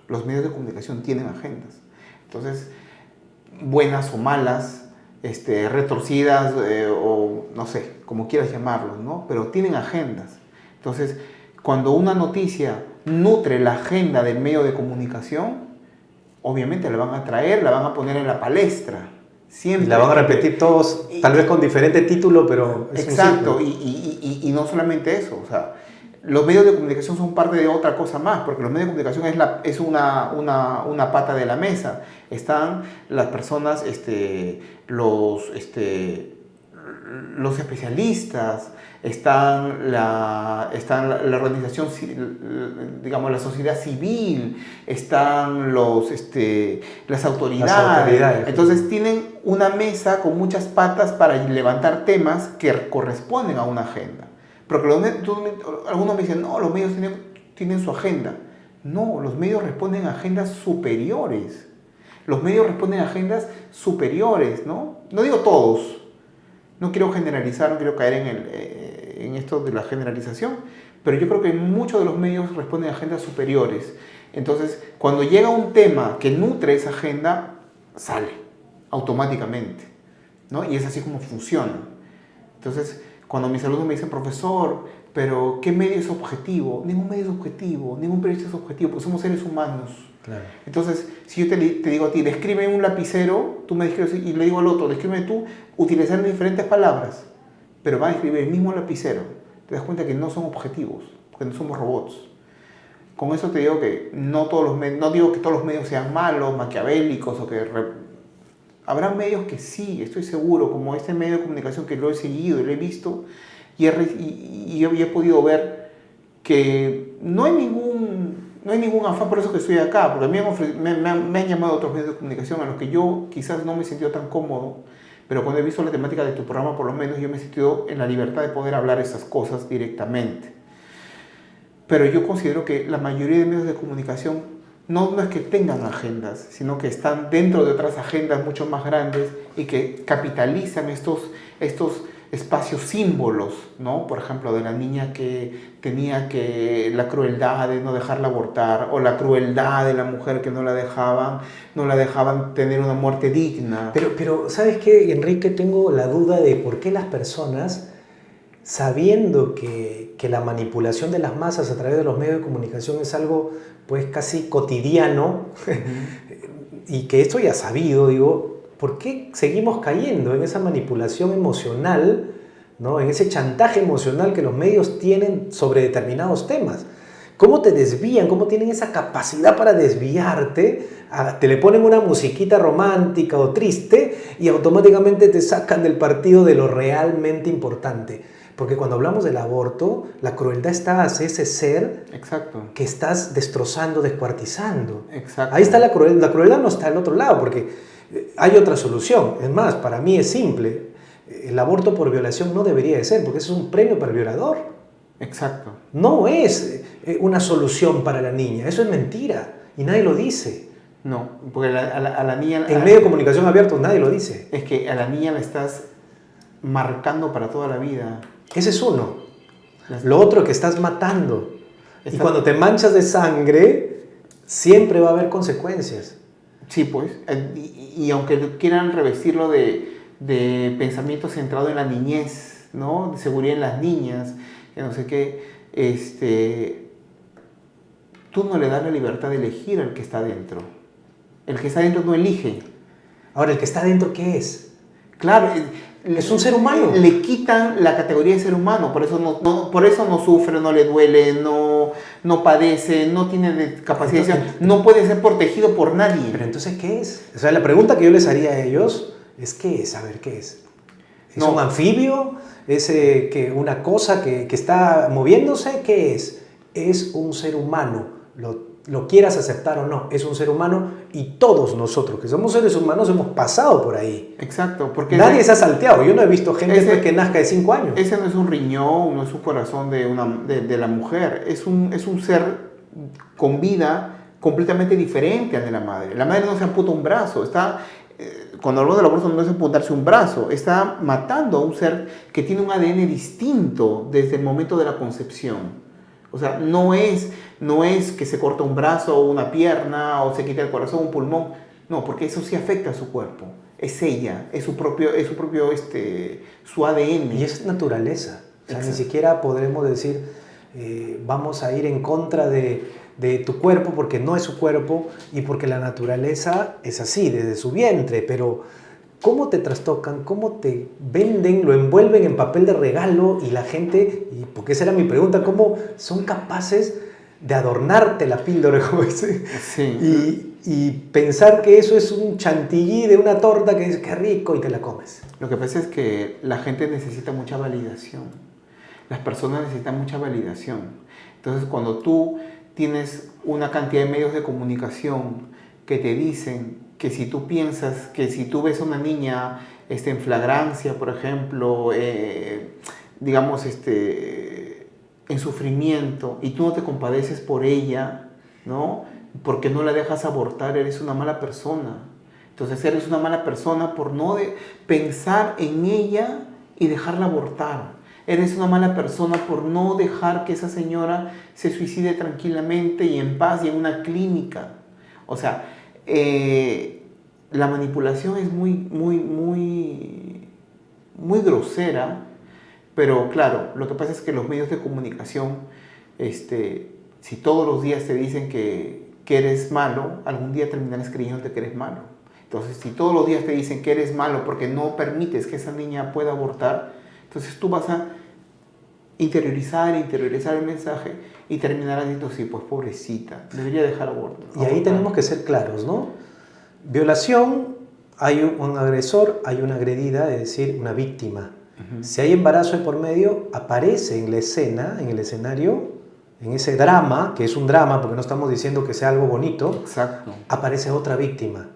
Los medios de comunicación tienen agendas. Entonces, buenas o malas, retorcidas o no sé, como quieras llamarlos, ¿no? Pero tienen agendas. Entonces, cuando una noticia nutre la agenda del medio de comunicación, obviamente la van a traer, la van a poner en la palestra. Siempre. Y la van a repetir todos, tal vez con diferente título, pero es exacto, y no solamente eso, o sea, los medios de comunicación son parte de otra cosa más, porque los medios de comunicación es una pata de la mesa. Están las personas, los especialistas, están la organización, digamos, la sociedad civil, están las autoridades. Entonces tienen una mesa con muchas patas para levantar temas que corresponden a una agenda. Porque algunos me dicen, no, los medios tienen su agenda. No, los medios responden a agendas superiores. Los medios responden a agendas superiores, ¿no? No digo todos. No quiero generalizar, no quiero caer en esto de la generalización, pero yo creo que muchos de los medios responden a agendas superiores. Entonces, cuando llega un tema que nutre esa agenda, sale automáticamente, ¿no? Y es así como funciona. Entonces, cuando mis alumnos me dicen, profesor, pero ¿qué medio es objetivo? Ningún medio es objetivo, ningún periodista es objetivo, porque somos seres humanos. Claro. Entonces, si yo te digo a ti, describe un lapicero, tú me describes y le digo al otro, describe tú, utilizando diferentes palabras, pero van a escribir el mismo lapicero. Te das cuenta que no son objetivos, porque no somos robots. Con eso te digo que no digo que todos los medios sean malos, maquiavélicos, o que habrá medios que sí, estoy seguro, como este medio de comunicación que lo he seguido y lo he visto, y he podido ver que no hay ningún afán, por eso que estoy acá, porque a mí me han llamado otros medios de comunicación a los que yo quizás no me he sentido tan cómodo, pero cuando he visto la temática de tu programa, por lo menos yo me he sentido en la libertad de poder hablar esas cosas directamente. Pero yo considero que la mayoría de medios de comunicación no es que tengan agendas, sino que están dentro de otras agendas mucho más grandes y que capitalizan estos espacios símbolos, ¿no? Por ejemplo, de la niña que tenía la crueldad de no dejarla abortar, o la crueldad de la mujer que no la dejaban tener una muerte digna. Pero ¿sabes qué, Enrique? Tengo la duda de por qué las personas, sabiendo que la manipulación de las masas a través de los medios de comunicación es algo pues casi cotidiano, y que esto ya sabido, digo, ¿por qué seguimos cayendo en esa manipulación emocional, ¿no? En ese chantaje emocional que los medios tienen sobre determinados temas? ¿Cómo te desvían? ¿Cómo tienen esa capacidad para desviarte? Te le ponen una musiquita romántica o triste y automáticamente te sacan del partido de lo realmente importante. Porque cuando hablamos del aborto, la crueldad está hacia ese ser. Exacto. Que estás destrozando, descuartizando. Exacto. Ahí está la crueldad. La crueldad no está al otro lado, porque hay otra solución. Es más, para mí es simple. El aborto por violación no debería de ser, porque eso es un premio para el violador. Exacto. No es una solución para la niña. Eso es mentira. Y nadie lo dice. No, porque a la niña... En medio de comunicación abierto nadie lo dice. Es que a la niña la estás marcando para toda la vida. Ese es uno. Lo otro es que estás matando. Y cuando te manchas de sangre, siempre va a haber consecuencias. Sí, pues. Y aunque quieran revestirlo de pensamiento centrado en la niñez, ¿no? De seguridad en las niñas, que no sé qué, tú no le das la libertad de elegir al que está dentro. El que está dentro no elige. Ahora, ¿el que está dentro qué es? Claro, es un ser humano. Le quitan la categoría de ser humano, por eso no sufre, no le duele, no padece, no tiene capacidad de decisión, no puede ser protegido por nadie. Pero entonces, ¿qué es? O sea, la pregunta que yo les haría a ellos es ¿qué es? A ver, ¿qué es? ¿Es un anfibio? ¿Es una cosa que está moviéndose? ¿Qué es? Es un ser humano. Lo quieras aceptar o no, es un ser humano, y todos nosotros que somos seres humanos hemos pasado por ahí. Exacto, porque nadie se ha salteado. Yo no he visto gente que nazca de 5 años. Ese no es un riñón, no es un corazón de la mujer, es un ser con vida, completamente diferente al de la madre. La madre no se amputa un brazo, cuando hablamos del aborto no es amputarse un brazo, está matando a un ser que tiene un ADN distinto desde el momento de la concepción. O sea, no es que se corta un brazo o una pierna o se quita el corazón o un pulmón. No, porque eso sí afecta a su cuerpo. Es ella, es su ADN. Y es naturaleza. O sea, Exacto. ni siquiera podremos decir, vamos a ir en contra de tu cuerpo porque no es su cuerpo y porque la naturaleza es así, desde su vientre. Pero cómo te trastocan, cómo te venden, lo envuelven en papel de regalo y la gente, y porque esa era mi pregunta, cómo son capaces de adornarte la píldora, como dice, Sí. y pensar que eso es un chantilly de una torta que dice qué rico y te la comes. Lo que pasa es que la gente necesita mucha validación. Las personas necesitan mucha validación. Entonces, cuando tú tienes una cantidad de medios de comunicación que te dicen que si tú piensas, que si tú ves a una niña en flagrancia, por ejemplo, digamos, en sufrimiento, y tú no te compadeces por ella, ¿no? Porque no la dejas abortar, eres una mala persona. Entonces eres una mala persona por no pensar en ella y dejarla abortar. Eres una mala persona por no dejar que esa señora se suicide tranquilamente y en paz y en una clínica. O sea, la manipulación es muy grosera, pero claro, lo que pasa es que los medios de comunicación, si todos los días te dicen que eres malo, algún día terminarás creyéndote que eres malo. Entonces, si todos los días te dicen que eres malo porque no permites que esa niña pueda abortar, entonces tú vas a interiorizar el mensaje y terminarás diciendo, sí, pues pobrecita, debería dejar abortar. Y ahí tenemos que ser claros, ¿no? Violación, hay un agresor, hay una agredida, es decir, una víctima. Uh-huh. Si hay embarazo de por medio, aparece en la escena, en el escenario, en ese drama, que es un drama porque no estamos diciendo que sea algo bonito. Exacto. Aparece otra víctima.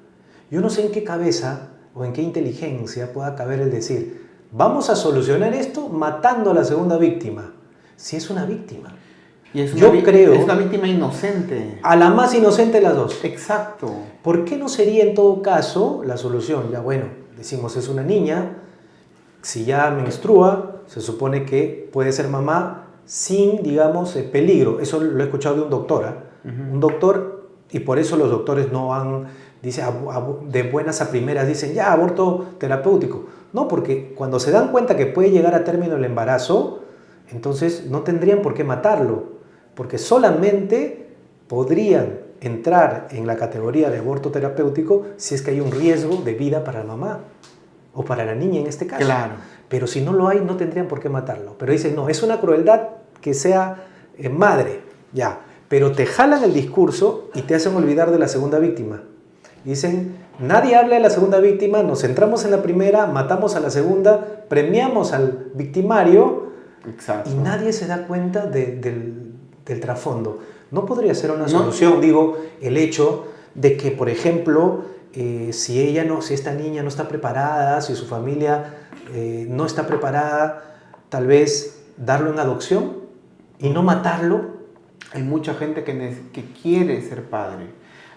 Yo no sé en qué cabeza o en qué inteligencia pueda caber el decir, vamos a solucionar esto matando a la segunda víctima. Si es una víctima. Y es una víctima inocente. A la más inocente de las dos. Exacto. ¿Por qué no sería en todo caso la solución? Ya bueno, decimos es una niña, si ya menstrua, se supone que puede ser mamá sin, digamos, peligro. Eso lo he escuchado de un doctor. Uh-huh. Un doctor, y por eso los doctores no han, dice, de buenas a primeras dicen, ya, aborto terapéutico. No, porque cuando se dan cuenta que puede llegar a término el embarazo, entonces no tendrían por qué matarlo, porque solamente podrían entrar en la categoría de aborto terapéutico si es que hay un riesgo de vida para la mamá o para la niña en este caso. Claro. Pero si no lo hay, no tendrían por qué matarlo. Pero dicen, no, es una crueldad que sea madre, ya. Pero te jalan el discurso y te hacen olvidar de la segunda víctima. Dicen, nadie habla de la segunda víctima, nos centramos en la primera, matamos a la segunda, premiamos al victimario. Exacto. Y nadie se da cuenta del trasfondo. ¿No podría ser una solución, no. Digo, el hecho de que, por ejemplo, si esta niña no está preparada, si su familia no está preparada, tal vez darlo en adopción y no matarlo? Hay mucha gente que quiere ser padre.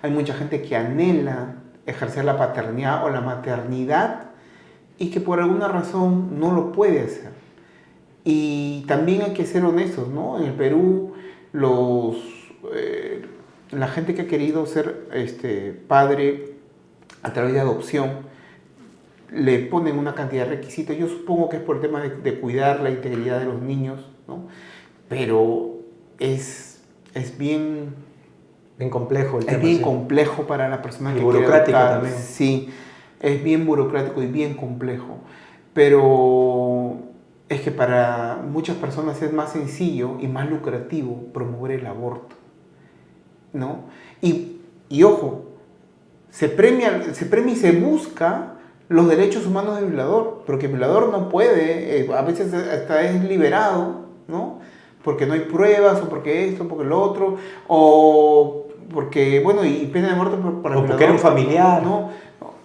Hay mucha gente que anhela ejercer la paternidad o la maternidad y que por alguna razón no lo puede hacer. Y también hay que ser honestos, ¿no? En el Perú, la gente que ha querido ser padre a través de adopción, le ponen una cantidad de requisitos. Yo supongo que es por el tema de cuidar la integridad de los niños, ¿no? Pero es bien complejo el tema. Es bien complejo para la persona que quiere burocrático adoptar. También. Sí, es bien burocrático y bien complejo. Pero es que para muchas personas es más sencillo y más lucrativo promover el aborto, ¿no? Y ojo, se premia y se busca los derechos humanos del violador, porque el violador no puede, a veces hasta es liberado, ¿no? Porque no hay pruebas, o porque esto, porque lo otro, o porque, bueno, y pena de muerte para el violador. O porque era un familiar. No,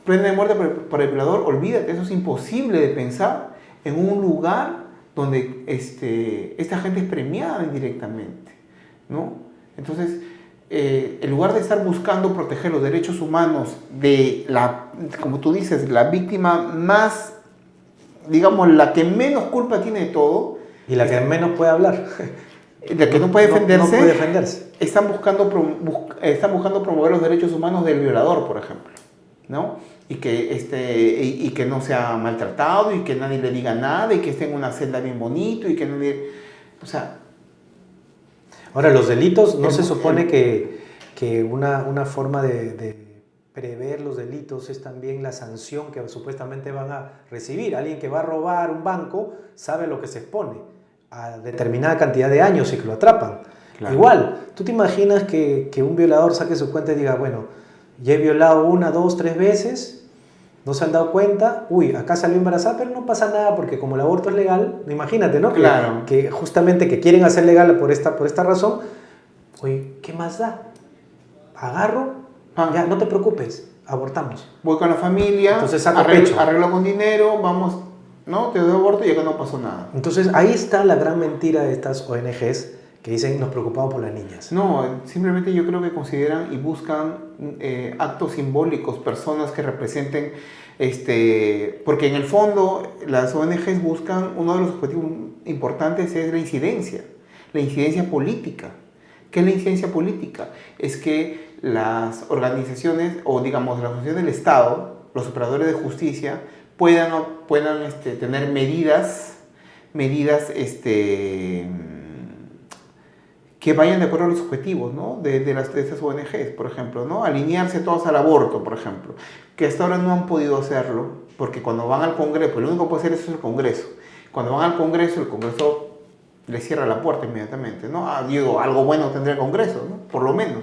pena de muerte para el violador, olvídate, eso es imposible de pensar en un lugar donde esta gente es premiada indirectamente, ¿no? Entonces, en lugar de estar buscando proteger los derechos humanos de como tú dices, la víctima más, digamos, la que menos culpa tiene de todo. Y la que menos puede hablar. La que no puede defenderse. No puede defenderse. Están buscando promover los derechos humanos del violador, por ejemplo, ¿no? Y que no sea maltratado y que nadie le diga nada y que esté en una celda bien bonito y que nadie... O sea... Ahora, los delitos, no se supone que una forma de prever los delitos es también la sanción que supuestamente van a recibir. Alguien que va a robar un banco sabe lo que se expone a determinada cantidad de años y que lo atrapan. Claro. Igual, ¿tú te imaginas que un violador saque su cuenta y diga, bueno, ya he violado 1, 2, 3 veces, no se han dado cuenta, uy, acá salió embarazada, pero no pasa nada porque como el aborto es legal, imagínate, ¿no? Claro. Que justamente que quieren hacer legal por esta razón, oye, ¿qué más da? Agarro, ya, no te preocupes, abortamos. Voy con la familia, entonces arreglo con dinero, vamos, ¿no? Te doy aborto y acá no pasó nada. Entonces ahí está la gran mentira de estas ONGs que dicen nos preocupamos por las niñas. No, simplemente yo creo que consideran y buscan actos simbólicos, personas que representen, porque en el fondo las ONGs buscan, uno de los objetivos importantes es la incidencia política. ¿Qué es la incidencia política? Es que las organizaciones, o digamos las organizaciones del Estado, los operadores de justicia, puedan tener medidas que vayan de acuerdo a los objetivos, ¿no? de estas ONGs, por ejemplo, ¿no? Alinearse todos al aborto, por ejemplo, que hasta ahora no han podido hacerlo, porque cuando van al Congreso, pues lo único que puede hacer eso es el Congreso. Cuando van al Congreso, el Congreso les cierra la puerta inmediatamente, ¿no? Digo, algo bueno tendría el Congreso, ¿no? Por lo menos.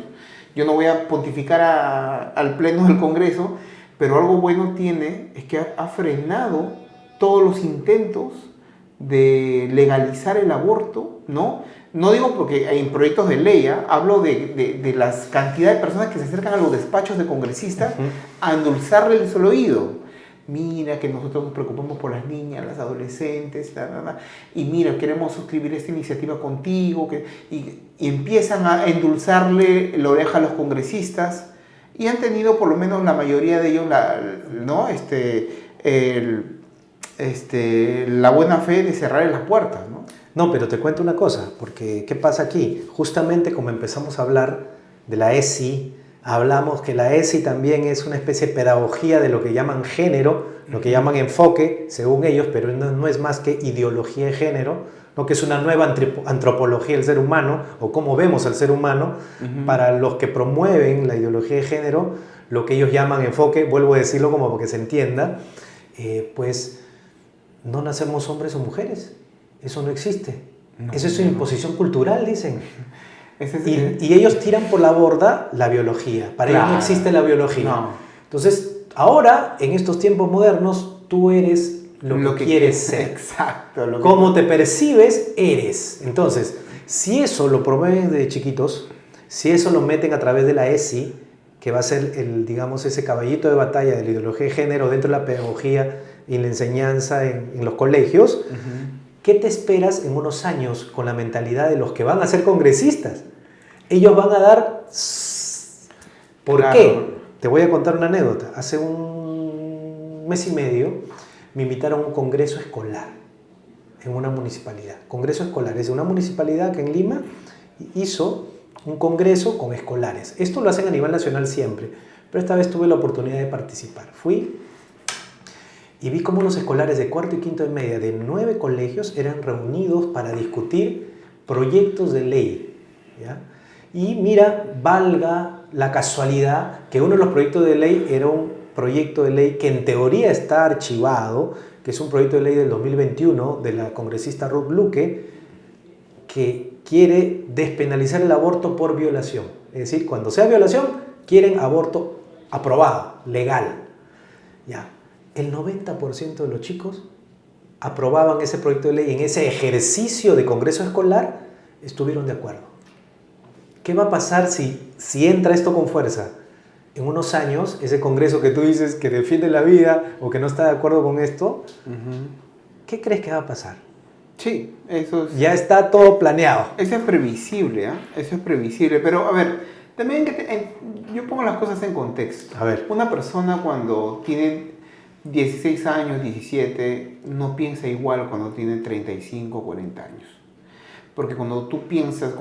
Yo no voy a pontificar al Pleno del Congreso, pero algo bueno tiene es que ha frenado todos los intentos de legalizar el aborto, ¿no? No digo porque en proyectos de ley, hablo de las cantidades de personas que se acercan a los despachos de congresistas a endulzarles el oído. Mira que nosotros nos preocupamos por las niñas, las adolescentes, y mira, queremos suscribir esta iniciativa contigo, y empiezan a endulzarle la oreja a los congresistas, y han tenido por lo menos la mayoría de ellos la buena fe de cerrar las puertas, ¿no? No, pero te cuento una cosa, porque ¿qué pasa aquí? Justamente como empezamos a hablar de la ESI, hablamos que la ESI también es una especie de pedagogía de lo que llaman género, lo que llaman enfoque, según ellos, pero no es más que ideología de género, ¿no? Que es una nueva antropología del ser humano, o cómo vemos al ser humano. Para los que promueven la ideología de género, lo que ellos llaman enfoque, vuelvo a decirlo como para que se entienda, pues no nacemos hombres o mujeres. Eso no existe. Eso es una imposición cultural, dicen. Y ellos tiran por la borda la biología. Para ellos no existe la biología. No. Entonces, ahora, en estos tiempos modernos, tú eres lo que quieres ser. Exacto. Como te percibes, eres. Entonces, si eso lo promueven desde chiquitos, si eso lo meten a través de la ESI, que va a ser ese caballito de batalla de la ideología de género dentro de la pedagogía y la enseñanza en los colegios, ¿qué te esperas en unos años con la mentalidad de los que van a ser congresistas? Ellos van a dar... ¿Por qué? Te voy a contar una anécdota. Hace un mes y medio me invitaron a un congreso escolar en una municipalidad. Congreso escolar. Es una municipalidad que en Lima hizo un congreso con escolares. Esto lo hacen a nivel nacional siempre, pero esta vez tuve la oportunidad de participar. Fui y vi cómo los escolares de cuarto y quinto de media de 9 colegios eran reunidos para discutir proyectos de ley, ¿ya? Y mira, valga la casualidad que uno de los proyectos de ley era un proyecto de ley que en teoría está archivado, que es un proyecto de ley del 2021 de la congresista Ruth Luque, que quiere despenalizar el aborto por violación. Es decir, cuando sea violación, quieren aborto aprobado, legal. Ya. El 90% de los chicos aprobaban ese proyecto de ley en ese ejercicio de congreso escolar, estuvieron de acuerdo. ¿Qué va a pasar si entra esto con fuerza? En unos años, ese congreso que tú dices que defiende la vida o que no está de acuerdo con esto, ¿qué crees que va a pasar? Sí, eso es... Ya está todo planeado. Eso es previsible, ¿eh? Eso es previsible. Pero, a ver, También yo pongo las cosas en contexto. A ver. Una persona cuando tiene 16 años, 17, no piensa igual cuando tiene 35 o 40 años. Porque cuando tú piensas,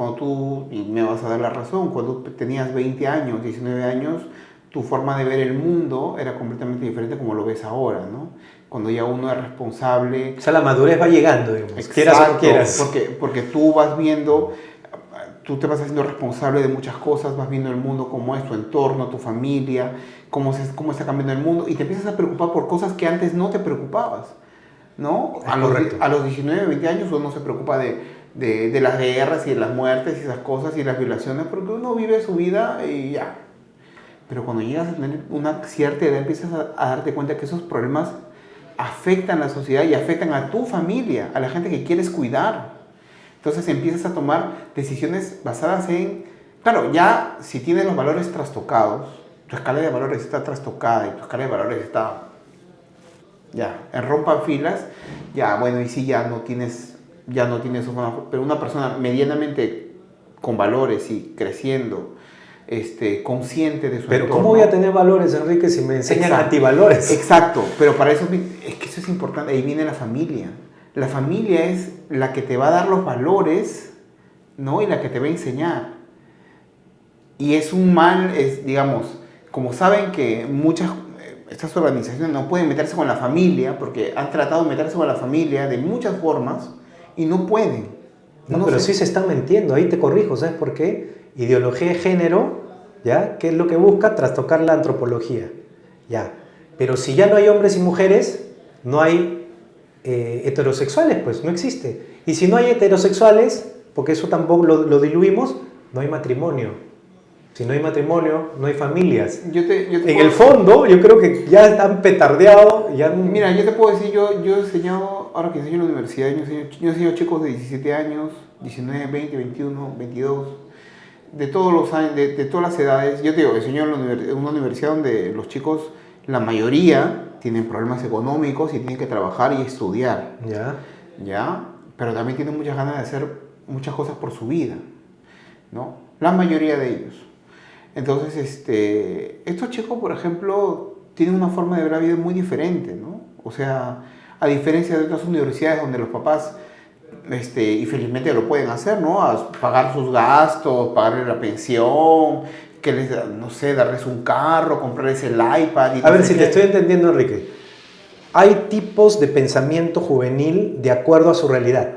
y me vas a dar la razón, cuando tenías 20 años, 19 años, tu forma de ver el mundo era completamente diferente como lo ves ahora, ¿no? Cuando ya uno es responsable. O sea, la madurez va llegando, digamos, Exacto, quieras o no quieras. porque tú vas viendo, tú te vas haciendo responsable de muchas cosas, vas viendo el mundo como es, tu entorno, tu familia, cómo está cambiando el mundo, y te empiezas a preocupar por cosas que antes no te preocupabas, ¿no? A los 19, 20 años uno se preocupa de las guerras y de las muertes y esas cosas y las violaciones, porque uno vive su vida y ya. Pero cuando llegas a tener una cierta edad empiezas a darte cuenta que esos problemas afectan a la sociedad y afectan a tu familia, a la gente que quieres cuidar. Entonces empiezas a tomar decisiones basadas en... Claro, ya si tienes los valores trastocados, tu escala de valores está trastocada y tu escala de valores está... Ya, en rompanfilas, ya, bueno, y sí, ya no tienes pero una persona medianamente con valores y creciendo, consciente de su Pero entorno. ¿cómo voy a tener valores, Enrique, si me enseñan antivalores? Exacto, pero para eso es que eso es importante, ahí viene la familia. La familia es la que te va a dar los valores, ¿no? Y la que te va a enseñar. Y es un mal, digamos, como saben que estas organizaciones no pueden meterse con la familia, porque han tratado de meterse con la familia de muchas formas, y no pueden. No, pero sí se están mintiendo, ahí te corrijo, ¿sabes por qué? Ideología de género, ¿ya? ¿Qué es lo que busca? Trastocar la antropología, ¿ya? Pero si ya no hay hombres y mujeres, no hay heterosexuales, pues no existe. Y si no hay heterosexuales, porque eso tampoco lo diluimos, no hay matrimonio. Si no hay matrimonio, no hay familias. En el fondo, yo creo que ya están petardeados. Mira, yo te puedo decir, yo he enseñado, ahora que enseño en la universidad, yo enseño chicos de 17 años, 19, 20, 21, 22, de todos los años, de todas las edades. Yo te digo, enseño en una universidad donde los chicos, la mayoría, tienen problemas económicos y tienen que trabajar y estudiar. ¿Ya? Pero también tienen muchas ganas de hacer muchas cosas por su vida, ¿no? La mayoría de ellos. Entonces, estos chicos, por ejemplo, tienen una forma de ver la vida muy diferente, ¿no? O sea, a diferencia de otras universidades donde los papás, y felizmente lo pueden hacer, ¿no? A pagar sus gastos, pagarles la pensión, no sé, darles un carro, comprarles el iPad. A ver, si te estoy entendiendo, Enrique. Hay tipos de pensamiento juvenil de acuerdo a su realidad.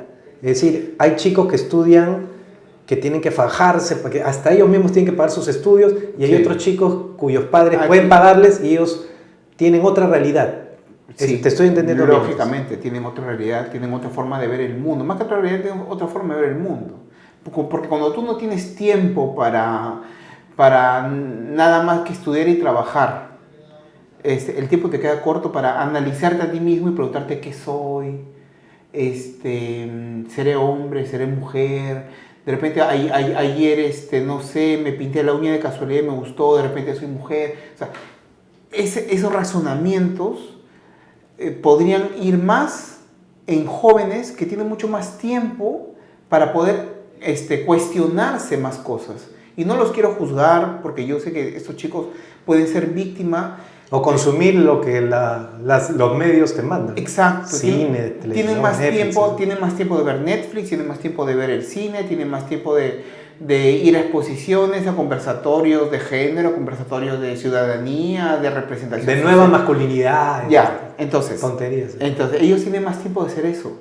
Es decir, hay chicos que estudian, que tienen que fajarse, porque hasta ellos mismos tienen que pagar sus estudios, y hay otros chicos cuyos padres pueden pagarles y ellos tienen otra realidad. Sí, te estoy entendiendo. Lógicamente, tienen otra realidad, tienen otra forma de ver el mundo. Más que otra realidad, tienen otra forma de ver el mundo. Porque cuando tú no tienes tiempo para nada más que estudiar y trabajar, el tiempo te queda corto para analizarte a ti mismo y preguntarte qué soy, seré hombre, seré mujer. De repente ayer, no sé, me pinté la uña de casualidad y me gustó, de repente soy mujer. O sea, esos razonamientos podrían ir más en jóvenes que tienen mucho más tiempo para poder cuestionarse más cosas. Y no los quiero juzgar porque yo sé que estos chicos pueden ser víctimas. O consumir lo que los medios te mandan. Exacto. Cine, televisión, tienen más Netflix, tienen más tiempo de ver Netflix, tienen más tiempo de ver el cine, tienen más tiempo de ir a exposiciones, a conversatorios de género, conversatorios de ciudadanía, de representación de social. Nueva masculinidad. Ya, entonces. Tonterías. Entonces, ellos tienen más tiempo de hacer eso.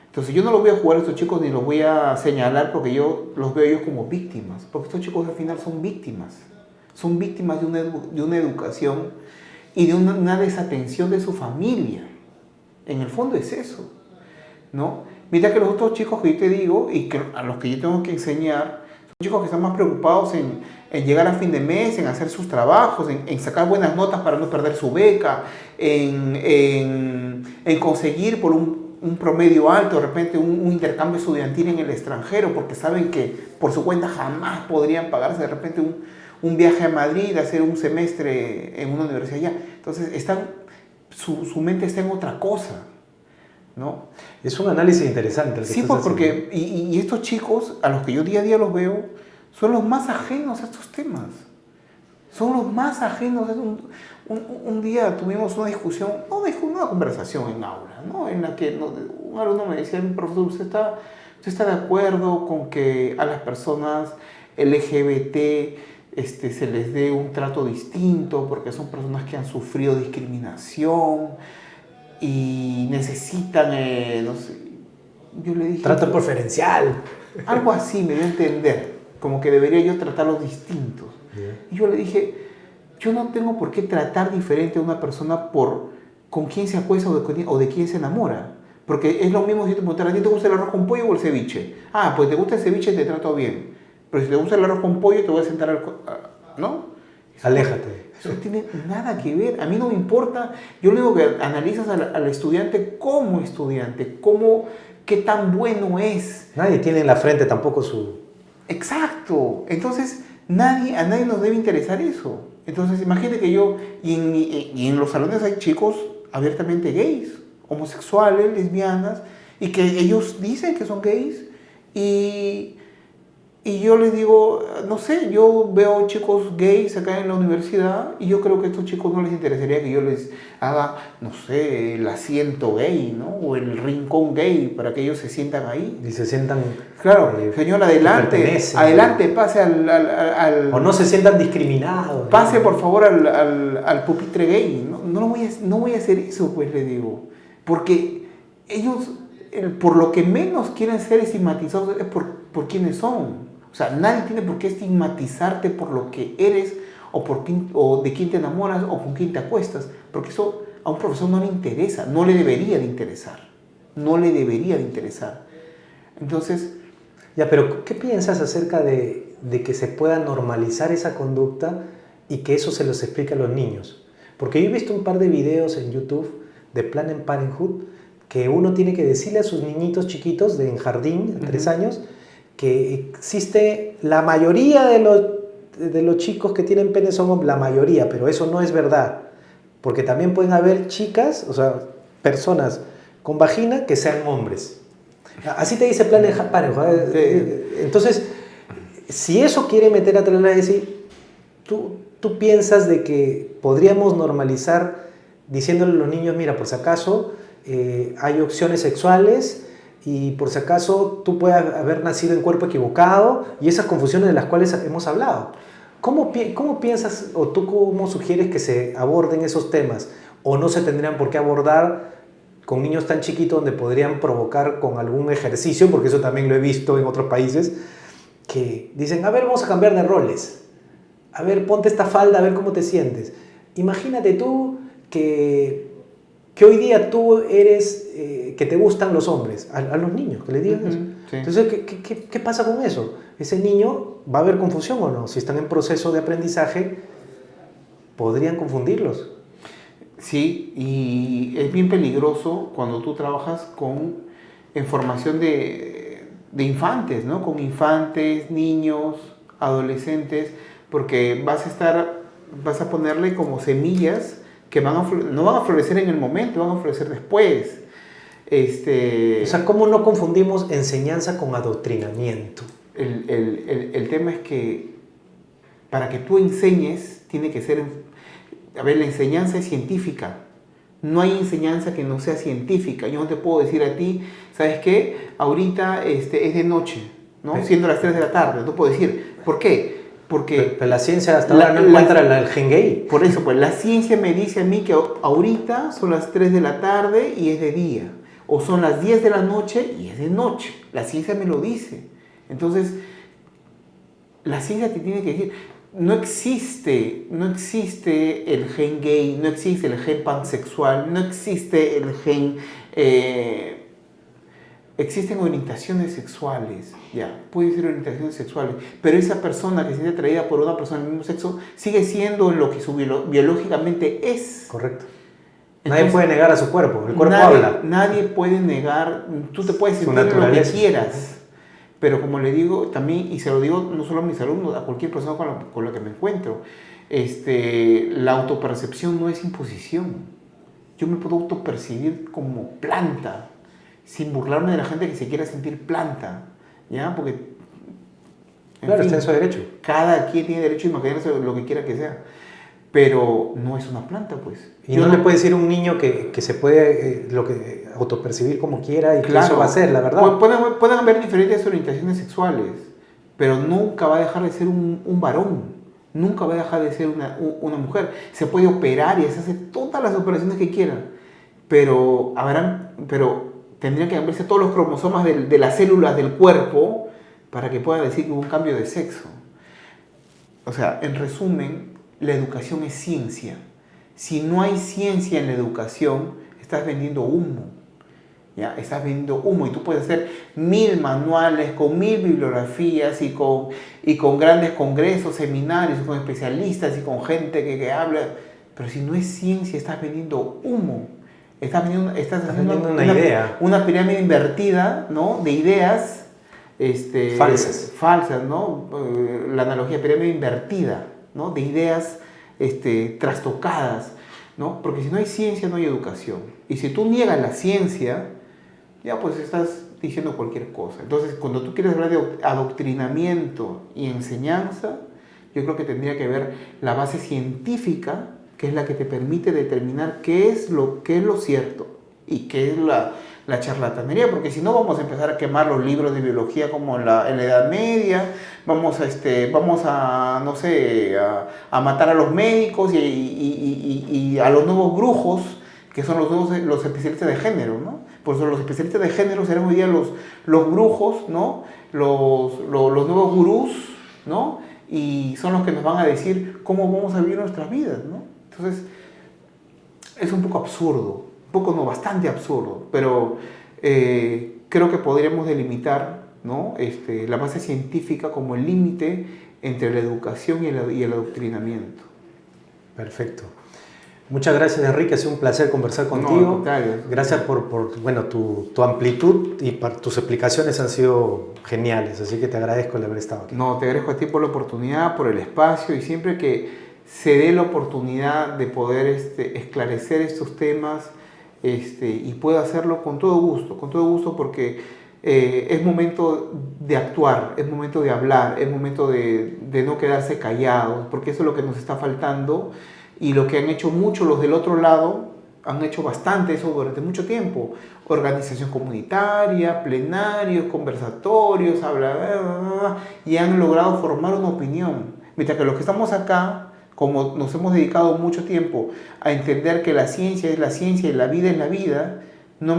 Entonces, yo no los voy a jugar a estos chicos ni los voy a señalar porque yo los veo ellos como víctimas. Porque estos chicos al final son víctimas. Son víctimas de una educación y de una desatención de su familia. En el fondo es eso, ¿no? Mira que los otros chicos que yo te digo y que a los que yo tengo que enseñar son chicos que están más preocupados en llegar a fin de mes, en hacer sus trabajos, en sacar buenas notas para no perder su beca, en conseguir por un promedio alto, de repente un intercambio estudiantil en el extranjero, porque saben que por su cuenta jamás podrían pagarse de repente un viaje a Madrid, hacer un semestre en una universidad allá. Entonces, su mente está en otra cosa, ¿no? Es un análisis interesante el que sí, estás porque y estos chicos, a los que yo día a día los veo, son los más ajenos a estos temas. Son los más ajenos. Un día tuvimos una discusión, una conversación en aula, ¿no? En la que un alumno me decía, profesor, ¿usted está de acuerdo con que a las personas LGBT se les dé un trato distinto porque son personas que han sufrido discriminación y necesitan, no sé? Yo le dije... Trato preferencial. Algo así me dio a entender, como que debería yo tratarlos distintos. Y yo le dije, yo no tengo por qué tratar diferente a una persona por con quién se acuesta o de quién se enamora. Porque es lo mismo si te preguntas, ¿a ti te gusta el arroz con pollo o el ceviche? Ah, pues te gusta el ceviche, te trato bien. Pero si te gusta el arroz con pollo, te voy a sentar ¿no? Aléjate. Eso no tiene nada que ver. A mí no me importa. Yo le digo que analizas al estudiante como estudiante, qué tan bueno es. Nadie tiene en la frente tampoco su... Exacto. Entonces, a nadie nos debe interesar eso. Entonces, imagínate que y en los salones hay chicos abiertamente gays, homosexuales, lesbianas, y que ellos dicen que son gays, y yo les digo, no sé, yo veo chicos gays acá en la universidad y yo creo que a estos chicos no les interesaría que yo les haga, no sé, el asiento gay, ¿no? O el rincón gay para que ellos se sientan ahí. Y se sientan... Claro, señor, adelante, pase al... O no se sientan discriminados. Pase, por favor, al pupitre gay. No voy a hacer eso, pues, le digo. Porque ellos, por lo que menos quieren ser estigmatizados es por quienes son. O sea, nadie tiene por qué estigmatizarte por lo que eres o de quién te enamoras o con quién te acuestas, porque eso a un profesor no le interesa, no le debería de interesar. No le debería de interesar. Entonces... Ya, pero ¿qué piensas acerca de que se pueda normalizar esa conducta y que eso se los explique a los niños? Porque yo he visto un par de videos en YouTube de Planned Parenthood que uno tiene que decirle a sus niñitos chiquitos en jardín, de 3 años, que existe la mayoría de los chicos que tienen pene son la mayoría, pero eso no es verdad, porque también pueden haber chicas, o sea, personas con vagina que sean hombres. Así te dice Planned Parenthood. Entonces, si eso quiere meter atrás la decir, tú piensas de que podríamos normalizar diciéndole a los niños, mira, por si acaso hay opciones sexuales, y por si acaso tú puedes haber nacido en cuerpo equivocado, y esas confusiones de las cuales hemos hablado. ¿Cómo piensas o tú cómo sugieres que se aborden esos temas? ¿O no se tendrían por qué abordar con niños tan chiquitos donde podrían provocar con algún ejercicio? Porque eso también lo he visto en otros países, que dicen, a ver, vamos a cambiar de roles. A ver, ponte esta falda, a ver cómo te sientes. Imagínate tú que hoy día tú eres, que te gustan los hombres, a los niños, que les digan eso. Sí. Entonces, ¿qué pasa con eso? Ese niño, ¿va a haber confusión o no? Si están en proceso de aprendizaje, podrían confundirlos. Sí, y es bien peligroso cuando tú trabajas en formación de infantes, ¿no? Con infantes, niños, adolescentes, porque vas a ponerle como semillas que no van a florecer en el momento, van a florecer después. O sea, ¿cómo no confundimos enseñanza con adoctrinamiento? El tema es que para que tú enseñes, tiene que ser... A ver, la enseñanza es científica. No hay enseñanza que no sea científica. Yo no te puedo decir a ti, ¿sabes qué? Ahorita es de noche, ¿no? Siendo las 3 de la tarde. No puedo decir, ¿por qué? Porque pero la ciencia hasta ahora no encuentra el gen gay. Por eso, pues la ciencia me dice a mí que ahorita son las 3 de la tarde y es de día. O son las 10 de la noche y es de noche. La ciencia me lo dice. Entonces, la ciencia te tiene que decir, no existe el gen gay, no existe el gen pansexual, no existe el gen... existen orientaciones sexuales, ya, puede ser orientaciones sexuales, pero esa persona que se siente atraída por una persona del mismo sexo sigue siendo lo que biológicamente es. Correcto. Entonces, nadie puede negar a su cuerpo, el cuerpo habla. Nadie puede negar, tú te puedes sentir lo que quieras, pero como le digo también, y se lo digo no solo a mis alumnos, a cualquier persona con la que me encuentro, la autopercepción no es imposición. Yo me puedo autopercibir como planta, sin burlarme de la gente que se quiera sentir planta, ¿ya? Porque Claro, está en su derecho. Cada quien tiene derecho a imaginarse lo que quiera que sea. Pero no es una planta, pues. Y no le puede decir a un niño que se puede autopercibir como quiera y claro, que eso va a ser, la verdad. Pueden haber diferentes orientaciones sexuales, pero nunca va a dejar de ser un varón. Nunca va a dejar de ser una mujer. Se puede operar y se hace todas las operaciones que quieran, pero tendrían que cambiarse todos los cromosomas de las células del cuerpo para que pueda decir que hubo un cambio de sexo. O sea, en resumen, la educación es ciencia. Si no hay ciencia en la educación, estás vendiendo humo. ¿Ya? Estás vendiendo humo y tú puedes hacer 1000 manuales con 1000 bibliografías y con grandes congresos, seminarios, con especialistas y con gente que habla. Pero si no es ciencia, estás vendiendo humo. Estás haciendo una idea. Una pirámide invertida, ¿no? De ideas falsas, ¿no? La analogía pirámide invertida, ¿no? De ideas trastocadas, ¿no? Porque si no hay ciencia, no hay educación. Y si tú niegas la ciencia, ya pues estás diciendo cualquier cosa. Entonces, cuando tú quieres hablar de adoctrinamiento y enseñanza, yo creo que tendría que ver la base científica, que es la que te permite determinar qué es lo cierto y qué es la charlatanería, porque si no vamos a empezar a quemar los libros de biología como en la Edad Media, vamos a no sé, a matar a los médicos y a los nuevos brujos, que son los especialistas de género, ¿no? Por eso los especialistas de género serán hoy día los brujos, ¿no? Los nuevos gurús, ¿no? Y son los que nos van a decir cómo vamos a vivir nuestras vidas, ¿no? Entonces, es un poco absurdo, bastante absurdo, pero creo que podríamos delimitar, ¿no? La base científica como el límite entre la educación y el adoctrinamiento. Perfecto. Muchas gracias, Enrique, ha sido un placer conversar contigo. No, gracias por tu amplitud y por tus explicaciones han sido geniales, así que te agradezco el haber estado aquí. No, te agradezco a ti por la oportunidad, por el espacio y siempre que se dé la oportunidad de poder esclarecer estos temas y puedo hacerlo con todo gusto porque es momento de actuar, es momento de hablar, es momento de no quedarse callados, porque eso es lo que nos está faltando y lo que han hecho muchos los del otro lado, han hecho bastante eso durante mucho tiempo, organización comunitaria, plenarios, conversatorios, y han logrado formar una opinión, mientras que los que estamos acá, como nos hemos dedicado mucho tiempo a entender que la ciencia es la ciencia y la vida es la vida, no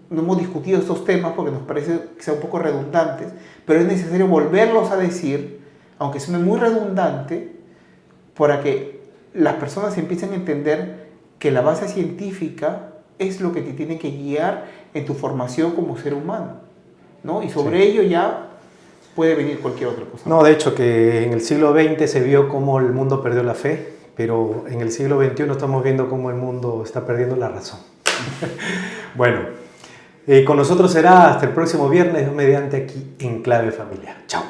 hemos discutido estos temas porque nos parece que sean un poco redundantes, pero es necesario volverlos a decir, aunque suene muy redundante, para que las personas empiecen a entender que la base científica es lo que te tiene que guiar en tu formación como ser humano, ¿no? Y sobre ello ya puede venir cualquier otra cosa. No, de hecho que en el siglo XX se vio cómo el mundo perdió la fe, pero en el siglo XXI estamos viendo cómo el mundo está perdiendo la razón. Bueno, con nosotros será hasta el próximo viernes, mediante aquí en Clave Familiar. Chao.